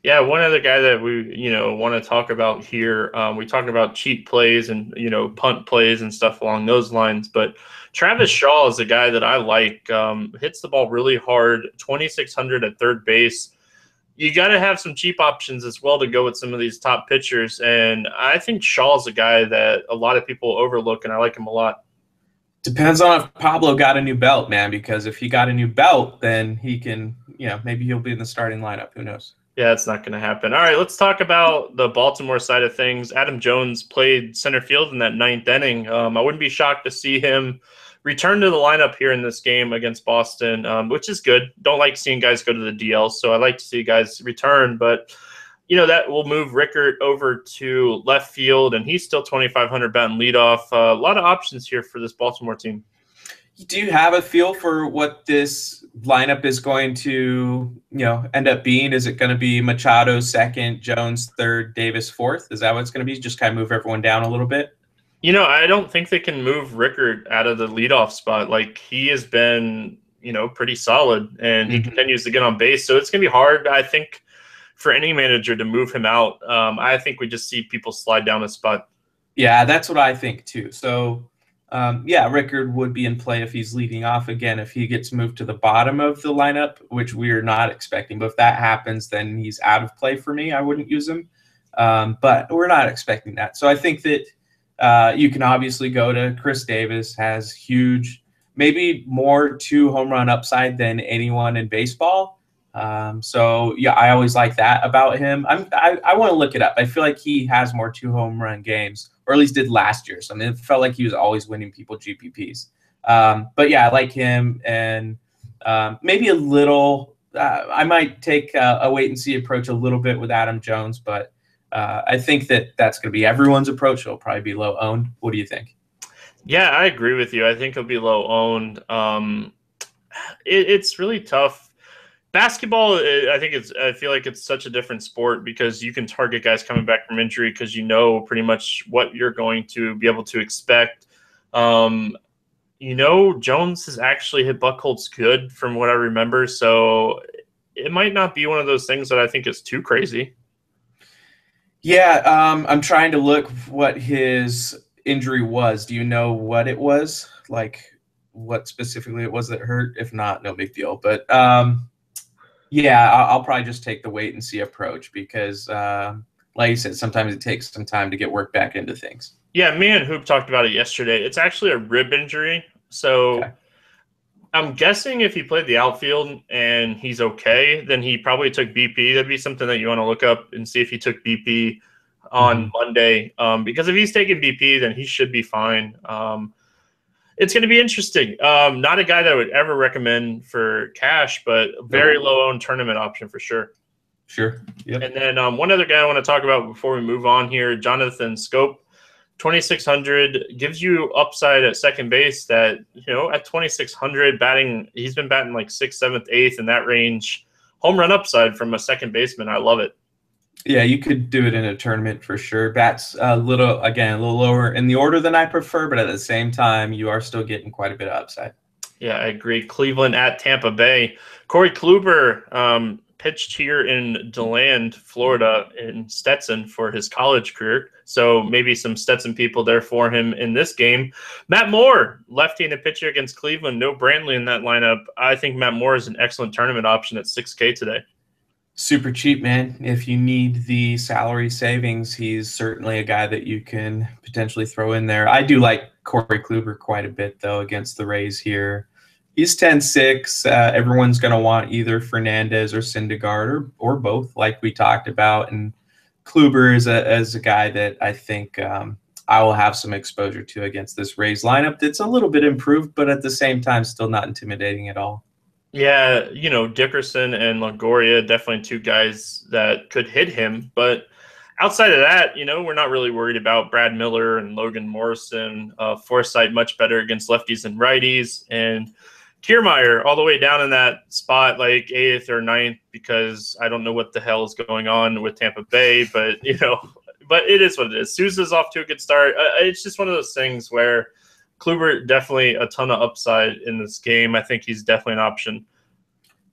Yeah, one other guy that we want to talk about here. We talked about cheap plays and punt plays and stuff along those lines. But Travis Shaw is a guy that I like. Hits the ball really hard. 2,600 at third base. You got to have some cheap options as well to go with some of these top pitchers. And I think Shaw's a guy that a lot of people overlook, and I like him a lot. Depends on if Pablo got a new belt, man, because if he got a new belt, then he can, maybe he'll be in the starting lineup. Who knows? Yeah, it's not going to happen. All right, let's talk about the Baltimore side of things. Adam Jones played center field in that ninth inning. I wouldn't be shocked to see him return to the lineup here in this game against Boston, which is good. Don't like seeing guys go to the DL, so I like to see guys return. But, that will move Rickert over to left field, and he's still 2,500 batting leadoff. A lot of options here for this Baltimore team. Do you have a feel for what this lineup is going to, end up being? Is it going to be Machado second, Jones third, Davis fourth? Is that what it's going to be? Just kind of move everyone down a little bit? I don't think they can move Rickert out of the leadoff spot. Like, he has been, pretty solid, and he continues to get on base. So it's going to be hard, I think, for any manager to move him out. I think we just see people slide down the spot. Yeah, that's what I think too. So, Rickard would be in play if he's leading off again. If he gets moved to the bottom of the lineup, which we are not expecting, but if that happens, then he's out of play for me. I wouldn't use him, but we're not expecting that. So I think that you can obviously go to Chris Davis, has huge, maybe more 2-home run upside than anyone in baseball. I always like that about him. I want to look it up. I feel like he has more 2-home run games, or at least did last year. So it felt like he was always winning people GPPs. I like him, and maybe a little. I might take a wait and see approach a little bit with Adam Jones, but I think that's going to be everyone's approach. It'll probably be low owned. What do you think? Yeah, I agree with you. I think it'll be low owned. It's really tough. Basketball, I feel like it's such a different sport because you can target guys coming back from injury because pretty much what you're going to be able to expect. Jones has actually hit Buchholz good from what I remember, so it might not be one of those things that I think is too crazy. Yeah, I'm trying to look what his injury was. Do you know what it was? Like, what specifically it was that hurt? If not, no big deal. But I'll probably just take the wait and see approach because, like you said, sometimes it takes some time to get work back into things. Yeah, me and Hoop talked about it yesterday. It's actually a rib injury. So okay. I'm guessing if he played the outfield and he's okay, then he probably took BP. That'd be something that you want to look up and see if he took BP on Monday. Because if he's taking BP, then he should be fine. It's going to be interesting. Not a guy that I would ever recommend for cash, but very low-owned tournament option for sure. Sure. Yep. And then one other guy I want to talk about before we move on here, Jonathan Scope, 2,600, gives you upside at second base that, at 2,600 batting, he's been batting like 6th, 7th, 8th in that range. Home run upside from a second baseman. I love it. Yeah, you could do it in a tournament for sure. Bats a little lower in the order than I prefer, but at the same time, you are still getting quite a bit of upside. Yeah, I agree. Cleveland at Tampa Bay. Corey Kluber pitched here in DeLand, Florida, in Stetson for his college career. So maybe some Stetson people there for him in this game. Matt Moore, lefty and a pitcher against Cleveland. No Brantley in that lineup. I think Matt Moore is an excellent tournament option at $6K today. Super cheap, man. If you need the salary savings, he's certainly a guy that you can potentially throw in there. I do like Corey Kluber quite a bit, though, against the Rays here. He's 10-6. Everyone's going to want either Fernandez or Syndergaard or both, like we talked about. And Kluber is a guy that I think I will have some exposure to against this Rays lineup that's a little bit improved, but at the same time still not intimidating at all. Yeah, Dickerson and Longoria, definitely two guys that could hit him. But outside of that, we're not really worried about Brad Miller and Logan Morrison. Forsythe much better against lefties and righties. And Kiermaier all the way down in that spot, like 8th or 9th, because I don't know what the hell is going on with Tampa Bay. But, but it is what it is. Sousa's off to a good start. It's just one of those things where Kluber, definitely a ton of upside in this game. I think he's definitely an option.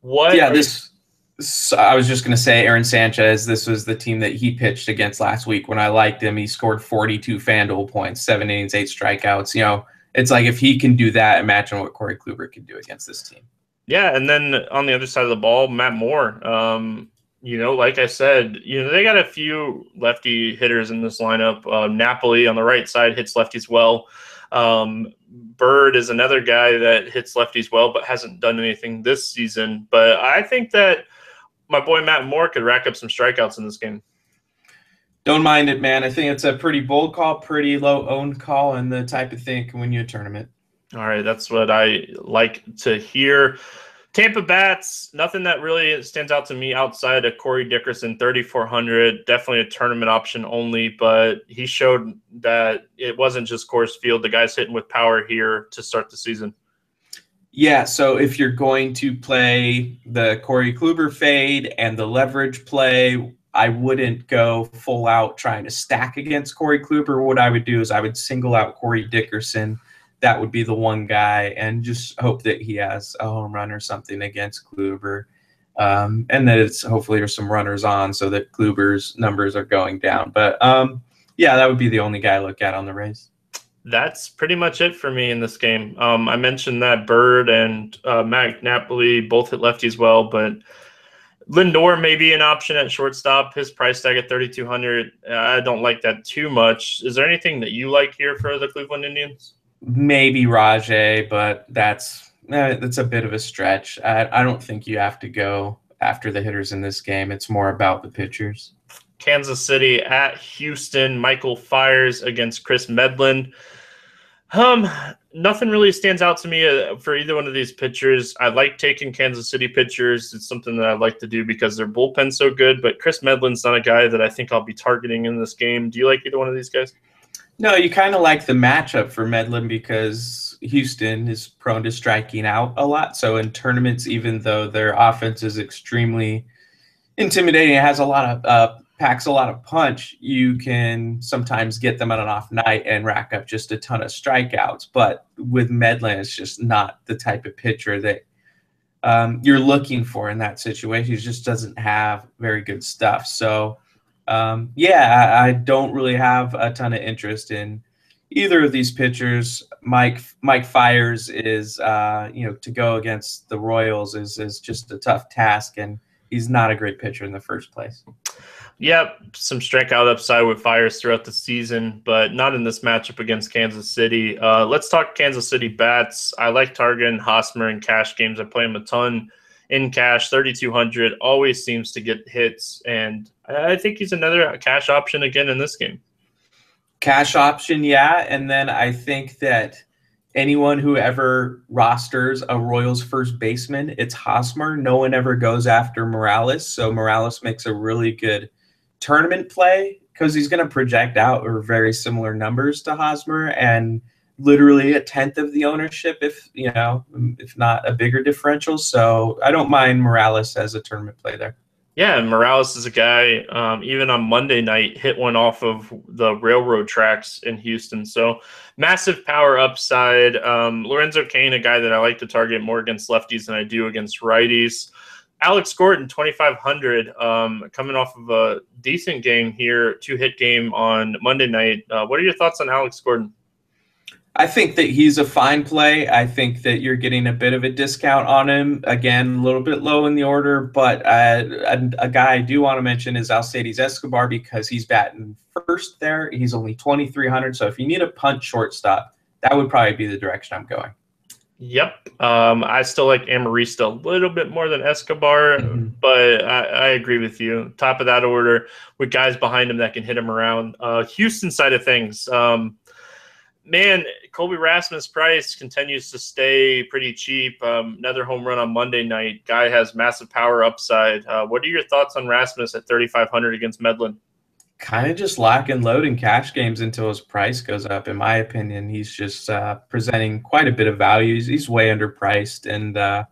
I was just going to say Aaron Sanchez, this was the team that he pitched against last week when I liked him. He scored 42 FanDuel points, 7 innings, 8 strikeouts. It's like if he can do that, imagine what Corey Kluber can do against this team. Yeah, and then on the other side of the ball, Matt Moore. Like I said, they got a few lefty hitters in this lineup. Napoli on the right side hits lefties well. Bird is another guy that hits lefties well, but hasn't done anything this season. But I think that my boy Matt Moore could rack up some strikeouts in this game. Don't mind it, man. I think it's a pretty bold call, pretty low-owned call, and the type of thing can win you a tournament. All right, that's what I like to hear. Tampa bats, nothing that really stands out to me outside of Corey Dickerson, 3,400. Definitely a tournament option only, but he showed that it wasn't just Coors Field. The guy's hitting with power here to start the season. Yeah, so if you're going to play the Corey Kluber fade and the leverage play, I wouldn't go full out trying to stack against Corey Kluber. What I would do is I would single out Corey Dickerson. That would be the one guy, and just hope that he has a home run or something against Kluber. And that it's hopefully there's some runners on so that Kluber's numbers are going down. But yeah, that would be the only guy I look at on the Rays. That's pretty much it for me in this game. I mentioned that Bird and Matt Napoli both hit lefties well, but Lindor may be an option at shortstop. His price tag at 3,200. I don't like that too much. Is there anything that you like here for the Cleveland Indians? Maybe Rajay, but that's a bit of a stretch. I don't think you have to go after the hitters in this game. It's more about the pitchers. Kansas City at Houston. Michael Fires against Chris Medlin. Nothing really stands out to me for either one of these pitchers. I like taking Kansas City pitchers. It's something that I like to do because their bullpen's so good, but Chris Medlin's not a guy that I think I'll be targeting in this game. Do you like either one of these guys? No, you kind of like the matchup for Medlin because Houston is prone to striking out a lot. So in tournaments, even though their offense is extremely intimidating, it has a lot of packs a lot of punch, you can sometimes get them on an off night and rack up just a ton of strikeouts. But with Medlin, it's just not the type of pitcher that you're looking for in that situation. He just doesn't have very good stuff. So yeah, I don't really have a ton of interest in either of these pitchers. Mike Fires is, to go against the Royals is just a tough task, and he's not a great pitcher in the first place. Yep, some strikeout upside with Fires throughout the season, but not in this matchup against Kansas City. Let's talk Kansas City bats. I like targeting Hosmer in cash games. I play him a ton in cash. 3,200 always seems to get hits, and I think he's another cash option again in this game. Cash option, yeah, and then I think that anyone who ever rosters a Royals first baseman, it's Hosmer. No one ever goes after Morales, so Morales makes a really good tournament play because he's going to project out or very similar numbers to Hosmer and literally a tenth of the ownership, if not a bigger differential. So I don't mind Morales as a tournament play there. Yeah, and Morales is a guy, even on Monday night, hit one off of the railroad tracks in Houston. So massive power upside. Lorenzo Cain, a guy that I like to target more against lefties than I do against righties. Alex Gordon, 2,500, coming off of a decent game here, 2-hit game on Monday night. What are your thoughts on Alex Gordon? I think that he's a fine play. I think that you're getting a bit of a discount on him. Again, a little bit low in the order, but a guy I do want to mention is Alcides Escobar because he's batting first there. He's only 2,300, so if you need a punch shortstop, that would probably be the direction I'm going. Yep. I still like Amarista a little bit more than Escobar, but I agree with you. Top of that order with guys behind him that can hit him around. Houston side of things, man, Colby Rasmus price continues to stay pretty cheap. Another home run on Monday night. Guy has massive power upside. What are your thoughts on Rasmus at 3,500 against Medlin? Kind of just lock and load in cash games until his price goes up. In my opinion, he's just presenting quite a bit of value. He's way underpriced, and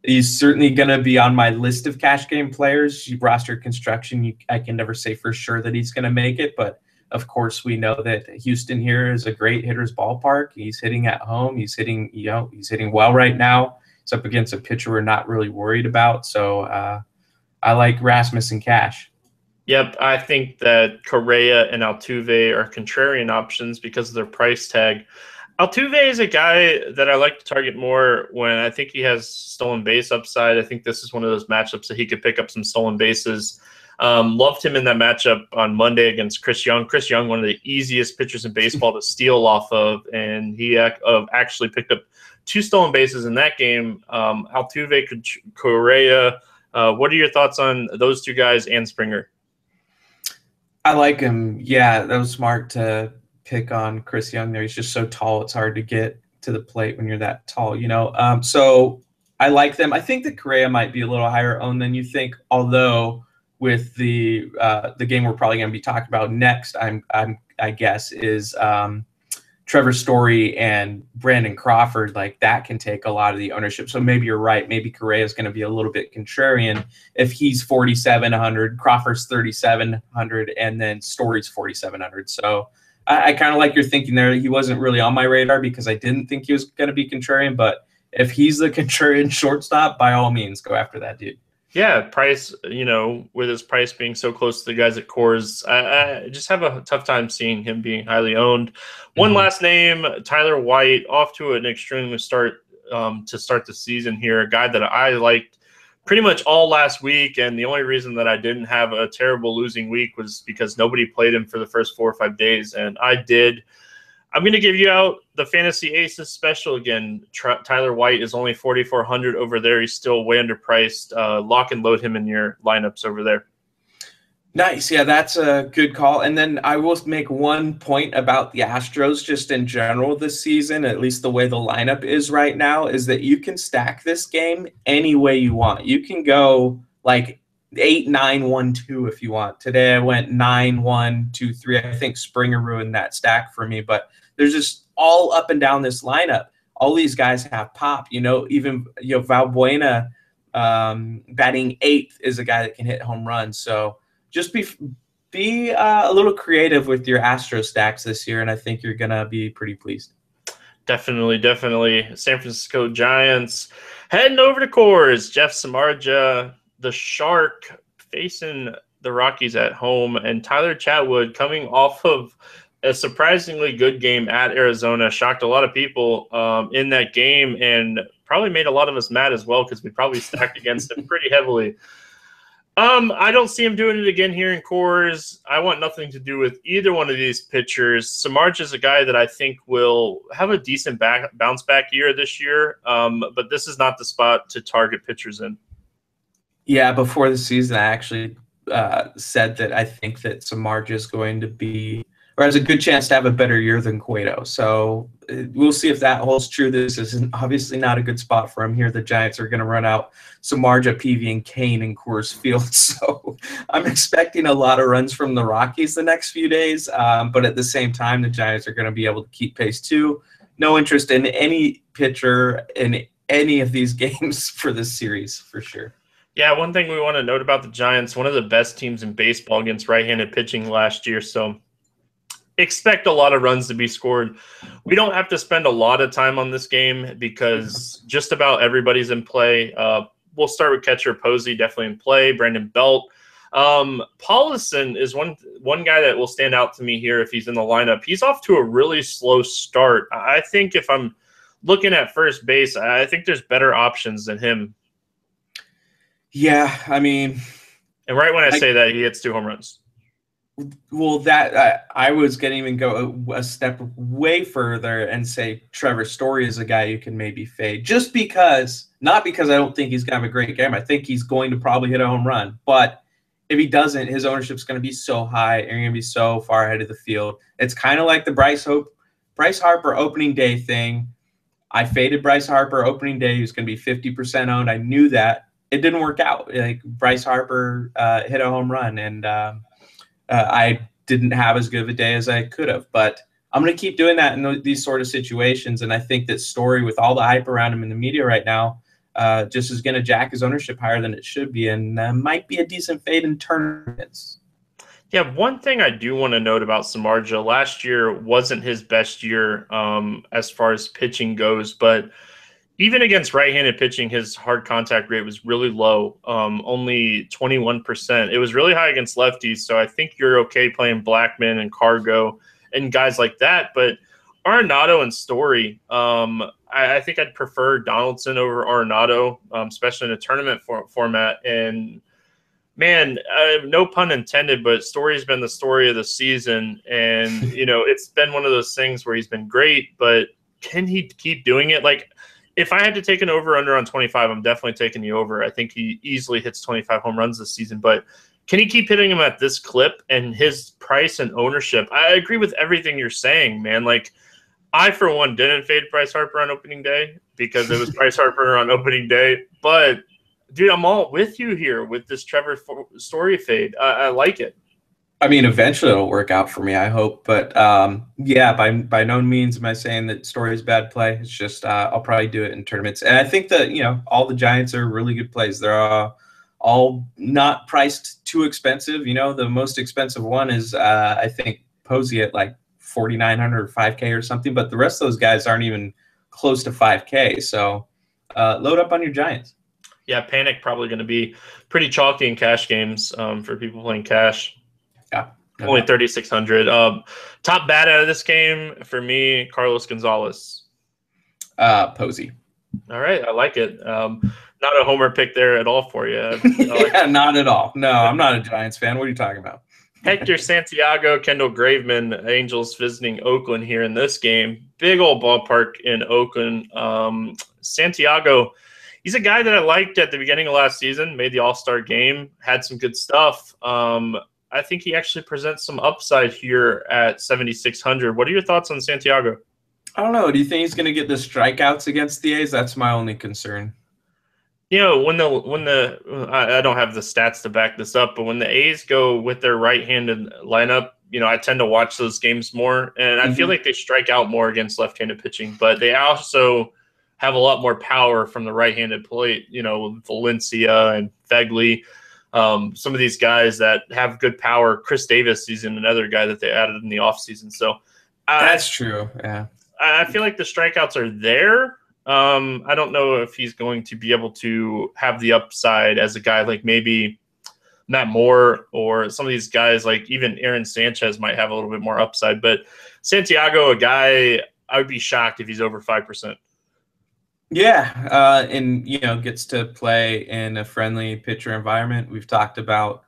he's certainly going to be on my list of cash game players. Roster construction, I can never say for sure that he's going to make it, but of course we know that Houston here is a great hitter's ballpark. He's hitting at home. He's hitting, he's hitting well right now. He's up against a pitcher we're not really worried about. So I like Rasmus and cash. Yep, I think that Correa and Altuve are contrarian options because of their price tag. Altuve is a guy that I like to target more when I think he has stolen base upside. I think this is one of those matchups that he could pick up some stolen bases. Loved him in that matchup on Monday against Chris Young. Chris Young, one of the easiest pitchers in baseball to steal off of, and he actually picked up 2 stolen bases in that game. Altuve, Correa. What are your thoughts on those 2 guys and Springer? I like him. Yeah, that was smart to pick on Chris Young there. He's just so tall. It's hard to get to the plate when you're that tall, you know. So I like them. I think that Correa might be a little higher owned than you think, although with the game we're probably going to be talking about next, I guess, is Trevor Story and Brandon Crawford. Like, that can take a lot of the ownership. So maybe you're right. Maybe Correa is going to be a little bit contrarian if he's 4,700, Crawford's 3,700, and then Story's 4,700. So I kind of like your thinking there. He wasn't really on my radar because I didn't think he was going to be contrarian. But if he's the contrarian shortstop, by all means, go after that dude. Yeah, price, you know, with his price being so close to the guys at Coors, I just have a tough time seeing him being highly owned. One last name, Tyler White, off to an extreme start to start the season here, a guy that I liked pretty much all last week, and the only reason that I didn't have a terrible losing week was because nobody played him for the first 4 or 5 days, and I did. I'm going to give you out the Fantasy Aces special again. Tyler White is only 4,400 over there. He's still way underpriced. Lock and load him in your lineups over there. Nice. Yeah, that's a good call. And then I will make one point about the Astros just in general this season, at least the way the lineup is right now, is that you can stack this game any way you want. You can go like 8-9-1-2 if you want. Today I went 9-1-2-3. I think Springer ruined that stack for me, but there's just all up and down this lineup. All these guys have pop, you know, even Valbuena batting 8th is a guy that can hit home runs. So just be a little creative with your Astro stacks this year, and I think you're going to be pretty pleased. Definitely. San Francisco Giants heading over to Coors. Jeff Samardzija, the Shark, facing the Rockies at home, and Tyler Chatwood coming off of a surprisingly good game at Arizona. Shocked a lot of people in that game, and probably made a lot of us mad as well because we probably stacked against him pretty heavily. I don't see him doing it again here in Coors. I want nothing to do with either one of these pitchers. Samardzija is a guy that I think will have a decent bounce back year this year, but this is not the spot to target pitchers in. Yeah, before the season, I actually said that I think that Samardzija is going to be, or has a good chance to have a better year than Cueto. So we'll see if that holds true. This is obviously not a good spot for him here. The Giants are going to run out Samardzija, Peavy, and Kane in Coors Field. So I'm expecting a lot of runs from the Rockies the next few days. But at the same time, the Giants are going to be able to keep pace too. No interest in any pitcher in any of these games for this series for sure. Yeah, one thing we want to note about the Giants, one of the best teams in baseball against right-handed pitching last year. So expect a lot of runs to be scored. We don't have to spend a lot of time on this game because just about everybody's in play. We'll start with catcher Posey, definitely in play. Brandon Belt. Paulson is one guy that will stand out to me here if he's in the lineup. He's off to a really slow start. I think if I'm looking at first base, I think there's better options than him. Yeah, I mean. And right when I say that, he hits 2 home runs. Well, that I was going to even go a step way further and say Trevor Story is a guy you can maybe fade, just because, not because I don't think he's going to have a great game. I think he's going to probably hit a home run, but if he doesn't, his ownership's going to be so high and you're going to be so far ahead of the field. It's kind of like the Bryce Harper opening day thing. I faded Bryce Harper opening day. He was going to be 50% owned. I knew that. It didn't work out. Like Bryce Harper hit a home run, and I didn't have as good of a day as I could have. But I'm going to keep doing that in these sort of situations, and I think that Story, with all the hype around him in the media right now, just is going to jack his ownership higher than it should be, and might be a decent fade in tournaments. Yeah, one thing I do want to note about Samardzija, last year wasn't his best year as far as pitching goes, but even against right-handed pitching, his hard contact rate was really low, only 21%. It was really high against lefties, so I think you're okay playing Blackman and Cargo and guys like that. But Arenado and Story, I think I'd prefer Donaldson over Arenado, especially in a tournament format. And Man, no pun intended, but Story's been the story of the season. And, it's been one of those things where he's been great, but can he keep doing it? Like, if I had to take an over-under on 25, I'm definitely taking the over. I think he easily hits 25 home runs this season, but can he keep hitting them at this clip and his price and ownership? I agree with everything you're saying, man. Like, I, for one, didn't fade Bryce Harper on opening day because it was Bryce Harper on opening day, but dude, I'm all with you here with this Trevor Story fade. I like it. I mean, eventually it'll work out for me, I hope. But yeah, by no means am I saying that Story is bad play. It's just I'll probably do it in tournaments. And I think that, all the Giants are really good plays. They're all not priced too expensive. The most expensive one is, I think, Posey at like 4,900 or 5K or something. But the rest of those guys aren't even close to 5K. So load up on your Giants. Yeah, Panic probably going to be pretty chalky in cash games for people playing cash. Yeah. No Only doubt. 3,600. Top bat out of this game for me, Carlos Gonzalez. Posey. All right, I like it. Not a homer pick there at all for you. Yeah, not at all. No, I'm not a Giants fan. What are you talking about? Hector Santiago, Kendall Graveman, Angels visiting Oakland here in this game. Big old ballpark in Oakland. Santiago, he's a guy that I liked at the beginning of last season, made the All-Star game, had some good stuff. I think he actually presents some upside here at 7,600. What are your thoughts on Santiago? I don't know. Do you think he's going to get the strikeouts against the A's? That's my only concern. When I don't have the stats to back this up, but when the A's go with their right-handed lineup, I tend to watch those games more, and I feel like they strike out more against left-handed pitching, but they also have a lot more power from the right-handed plate, Valencia and Fegley. Some of these guys that have good power. Chris Davis is another guy that they added in the offseason. So that's true. Yeah. I feel like the strikeouts are there. I don't know if he's going to be able to have the upside as a guy like maybe Matt Moore or some of these guys, like even Aaron Sanchez might have a little bit more upside. But Santiago, a guy, I would be shocked if he's over 5%. Yeah, and gets to play in a friendly pitcher environment. We've talked about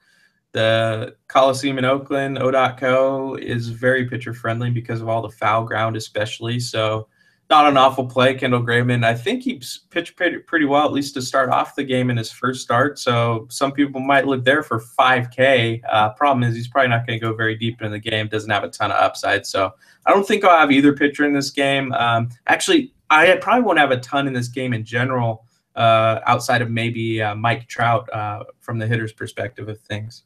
the Coliseum in Oakland, O.co, is very pitcher friendly because of all the foul ground, especially. So, not an awful play. Kendall Graveman, I think he's pitched pretty well, at least to start off the game in his first start. So some people might live there for 5K. Problem is he's probably not going to go very deep in the game. Doesn't have a ton of upside. So I don't think I'll have either pitcher in this game. Actually, I probably won't have a ton in this game in general, outside of maybe Mike Trout from the hitter's perspective of things.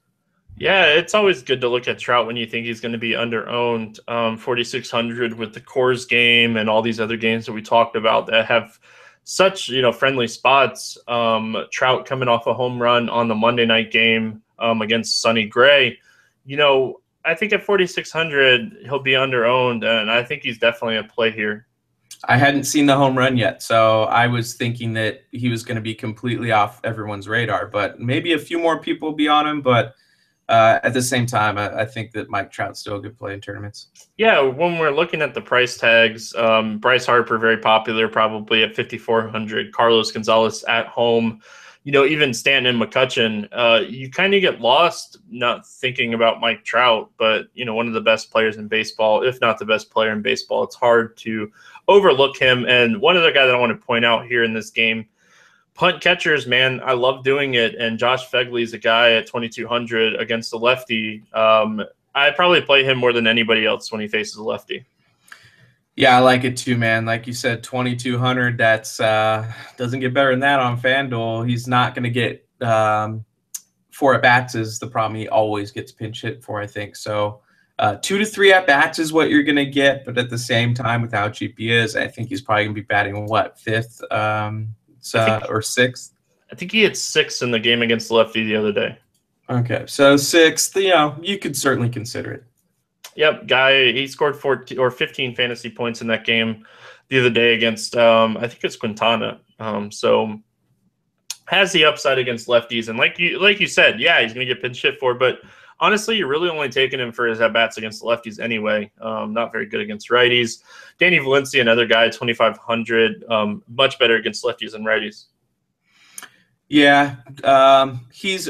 Yeah, it's always good to look at Trout when you think he's going to be under-owned. 4,600 with the Coors game and all these other games that we talked about that have such, friendly spots. Trout coming off a home run on the Monday night game against Sonny Gray. I think at 4,600 he'll be under-owned, and I think he's definitely a play here. I hadn't seen the home run yet, so I was thinking that he was going to be completely off everyone's radar. But maybe a few more people will be on him, but at the same time, I think that Mike Trout's still a good play in tournaments. Yeah, when we're looking at the price tags, Bryce Harper, very popular, probably at 5,400. Carlos Gonzalez at home. Even Stanton and McCutchen, you kind of get lost not thinking about Mike Trout, but, one of the best players in baseball, if not the best player in baseball. It's hard to overlook him. And one other guy that I want to point out here in this game, punt catchers, man, I love doing it. And Josh Fegley is a guy at 2,200 against the lefty. I probably play him more than anybody else when he faces a lefty. Yeah, I like it too, man. Like you said, 2,200. That's doesn't get better than that on FanDuel. He's not going to get 4 at bats is the problem. He always gets pinch hit for, I think. So 2 to 3 at bats is what you're going to get, but at the same time, with how cheap he is, I think he's probably going to be batting 5th or 6th. I think he hit 6 in the game against the lefty the other day. Okay, so 6th. You could certainly consider it. Yep, guy, he scored 14 or 15 fantasy points in that game the other day against, I think it's Quintana. So has the upside against lefties. And like you said, yeah, he's going to get pinch hit for, but honestly, you're really only taking him for his at-bats against the lefties anyway. Not very good against righties. Danny Valencia, another guy, 2,500, much better against lefties than righties. Yeah, he's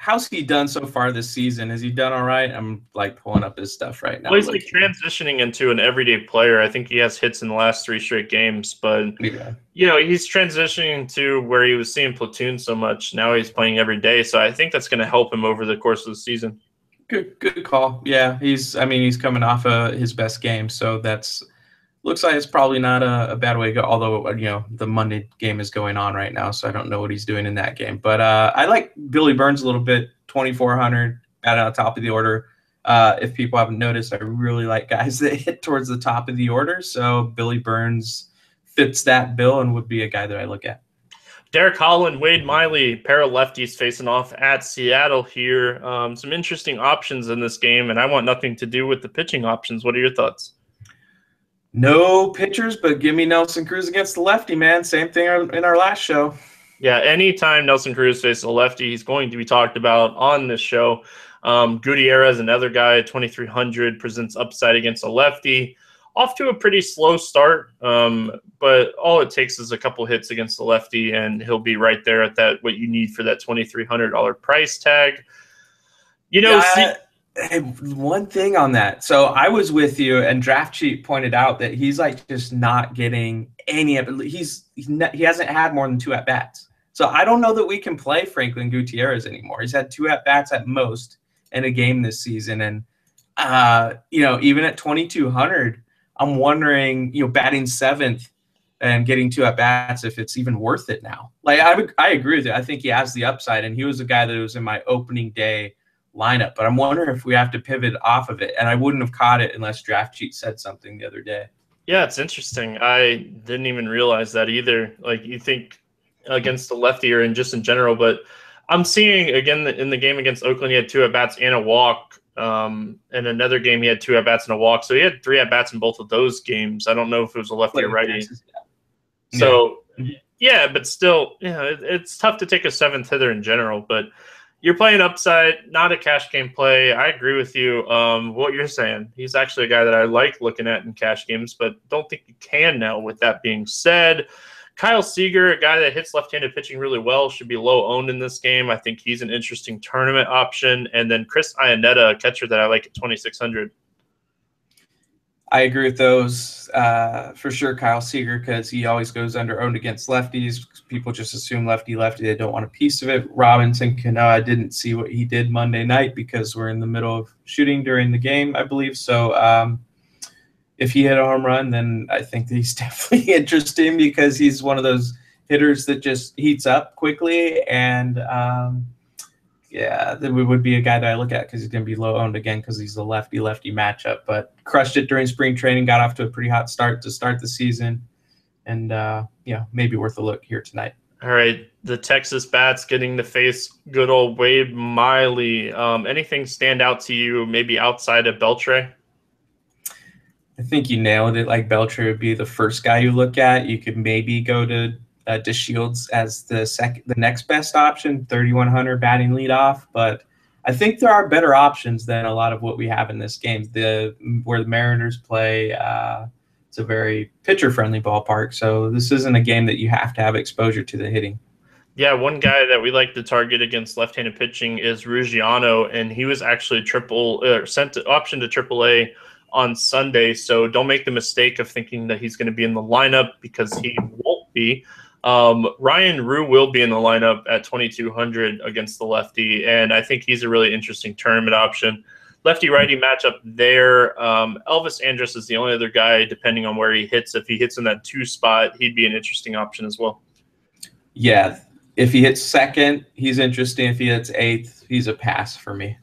how's he done so far this season? Has he done all right? I'm like pulling up his stuff right now. Well, he's like transitioning into an everyday player. I think he has hits in the last 3 straight games, but Yeah. he's transitioning to where he was seeing platoon so much. Now he's playing every day, so I think that's going to help him over the course of the season. Good call. Yeah, he's coming off his best game, so that's looks like it's probably not a bad way to go. Although the Monday game is going on right now, so I don't know what he's doing in that game. But I like Billy Burns a little bit. 2,400 at the top of the order. If people haven't noticed, I really like guys that hit towards the top of the order. So Billy Burns fits that bill and would be a guy that I look at. Derek Holland, Wade Miley, pair of lefties facing off at Seattle here. Some interesting options in this game, and I want nothing to do with the pitching options. What are your thoughts? No pitchers, but give me Nelson Cruz against the lefty, man. Same thing in our last show. Yeah, anytime Nelson Cruz faces a lefty, he's going to be talked about on this show. Gutierrez, another guy, 2,300, presents upside against a lefty. Off to a pretty slow start, but all it takes is a couple hits against the lefty, and he'll be right there at that what you need for that $2,300 price tag. One thing on that. So I was with you, and Draft Cheat pointed out that he's like just not getting any. He hasn't had more than 2 at bats. So I don't know that we can play Franklin Gutierrez anymore. He's had 2 at bats at most in a game this season, and even at 2,200, I'm wondering, batting 7th and getting 2 at bats, if it's even worth it now. Like I agree with you. I think he has the upside, and he was a guy that was in my opening day lineup, but I'm wondering if we have to pivot off of it, and I wouldn't have caught it unless Draft Cheat said something the other day. Yeah, it's interesting. I didn't even realize that either. Like, you think against the lefty or just in general, but I'm seeing again in the game against Oakland, he had 2 at bats and a walk. In another game, he had 2 at bats and a walk, so he had 3 at bats in both of those games. I don't know if it was a lefty or righty. So yeah, but still, it's tough to take a 7th hitter in general, but you're playing upside, not a cash game play. I agree with you. What you're saying. He's actually a guy that I like looking at in cash games, but don't think you can now. With that being said, Kyle Seager, a guy that hits left-handed pitching really well, should be low-owned in this game. I think he's an interesting tournament option. And then Chris Iannetta, a catcher that I like at 2,600. I agree with those for sure. Kyle Seager, because he always goes under-owned against lefties. People just assume lefty. They don't want a piece of it. Robinson Cano, I didn't see what he did Monday night because we're in the middle of shooting during the game, I believe. So if he hit a home run, then I think that he's definitely interesting because he's one of those hitters that just heats up quickly. And then we would be a guy that I look at because he's going to be low owned again because he's a lefty-lefty matchup. But crushed it during spring training, got off to a pretty hot start to start the season. And, maybe worth a look here tonight. All right, the Texas Bats getting to face good old Wade Miley. Anything stand out to you maybe outside of Beltre? I think you nailed it. Like Beltre would be the first guy you look at. You could maybe go to DeShields as the next best option, 3,100 batting leadoff. But I think there are better options than a lot of what we have in this game. Where the Mariners play, it's a very pitcher-friendly ballpark. So this isn't a game that you have to have exposure to the hitting. Yeah, one guy that we like to target against left-handed pitching is Ruggiano, and he was actually sent to option to AAA on Sunday. So don't make the mistake of thinking that he's going to be in the lineup because he won't be. Ryan Rue will be in the lineup at 2,200 against the lefty, and I think he's a really interesting tournament option. Lefty-righty matchup there. Elvis Andrus is the only other guy, depending on where he hits. If he hits in that 2 spot, he'd be an interesting option as well. Yeah, if he hits 2nd, he's interesting. If he hits 8th, he's a pass for me.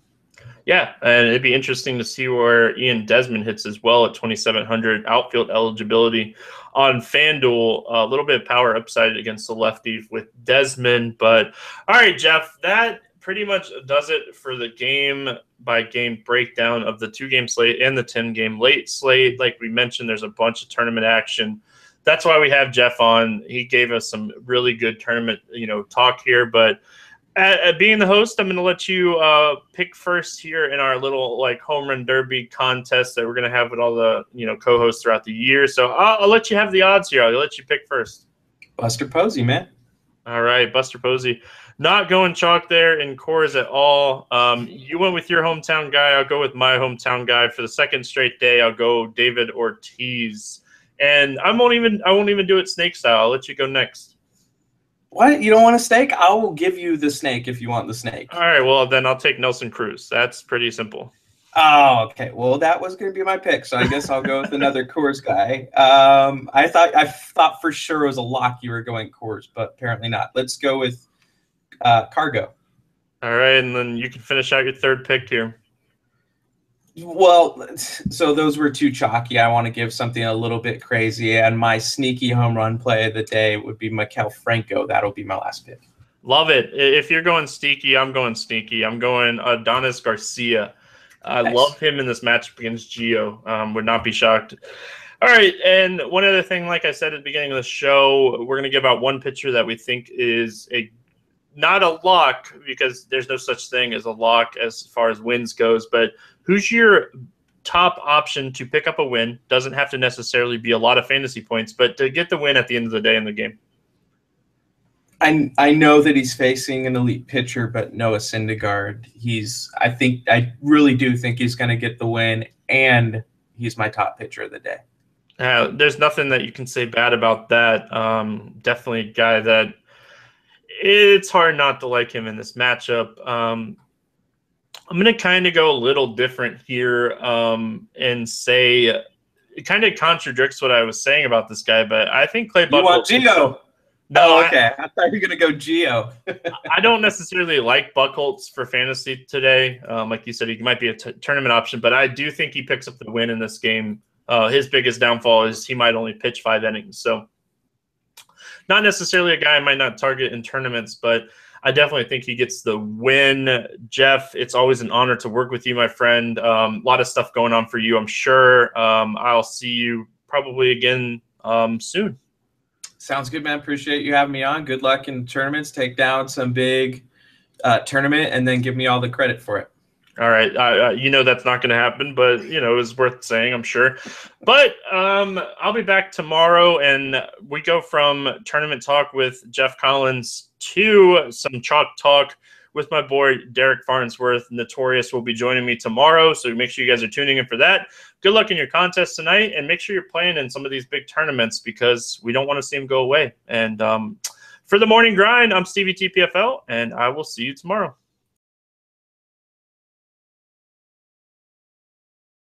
Yeah, and it'd be interesting to see where Ian Desmond hits as well at 2,700 outfield eligibility on FanDuel. A little bit of power upside against the lefty with Desmond. But all right, Jeff, that pretty much does it for the game-by-game breakdown of the 2-game slate and the 10-game late slate. Like we mentioned, there's a bunch of tournament action. That's why we have Jeff on. He gave us some really good tournament, talk here. But being the host, I'm going to let you pick first here in our little home run derby contest that we're going to have with all the co-hosts throughout the year. So I'll let you have the odds here. I'll let you pick first. Buster Posey, man. All right, Buster Posey. Not going chalk there in cores at all. You went with your hometown guy. I'll go with my hometown guy. For the second straight day, I'll go David Ortiz. And I won't even do it snake style. I'll let you go next. What? You don't want a snake? I will give you the snake if you want the snake. All right, well, then I'll take Nelson Cruz. That's pretty simple. Oh, okay. Well, that was going to be my pick, so I guess I'll go with another Coors guy. I thought for sure it was a lock you were going Coors, but apparently not. Let's go with Cargo. All right, and then you can finish out your third pick here. Well, so those were too chalky. I want to give something a little bit crazy, and my sneaky home run play of the day would be Maikel Franco. That'll be my last pick. Love it. If you're going sneaky, I'm going sneaky. I'm going Adonis Garcia. I love him in this matchup against Gio. Would not be shocked. All right, and one other thing, like I said at the beginning of the show, we're going to give out one pitcher that we think is not a lock, because there's no such thing as a lock as far as wins goes, but who's your top option to pick up a win? Doesn't have to necessarily be a lot of fantasy points, but to get the win at the end of the day in the game. I know that he's facing an elite pitcher, but Noah Syndergaard, I really do think he's going to get the win, and he's my top pitcher of the day. There's nothing that you can say bad about that. Definitely a guy that it's hard not to like him in this matchup. I'm going to kind of go a little different here and say it kind of contradicts what I was saying about this guy, but I think Clay Buchholz. You want Gio? No, okay. I thought you were going to go Gio. I don't necessarily like Buchholz for fantasy today. Like you said, he might be a tournament option, but I do think he picks up the win in this game. His biggest downfall is he might only pitch 5 innings. So not necessarily a guy I might not target in tournaments, but I definitely think he gets the win. Jeff, it's always an honor to work with you, my friend. A lot of stuff going on for you, I'm sure. I'll see you probably again soon. Sounds good, man. Appreciate you having me on. Good luck in tournaments. Take down some big tournament, and then give me all the credit for it. All right. That's not going to happen, but, it was worth saying, I'm sure. But I'll be back tomorrow, and we go from tournament talk with Jeff Collins to some chalk talk with my boy Derek Farnsworth. Notorious will be joining me tomorrow, so make sure you guys are tuning in for that. Good luck in your contest tonight, and make sure you're playing in some of these big tournaments, because we don't want to see them go away. And for the morning grind, I'm Stevietpfl, and I will see you tomorrow.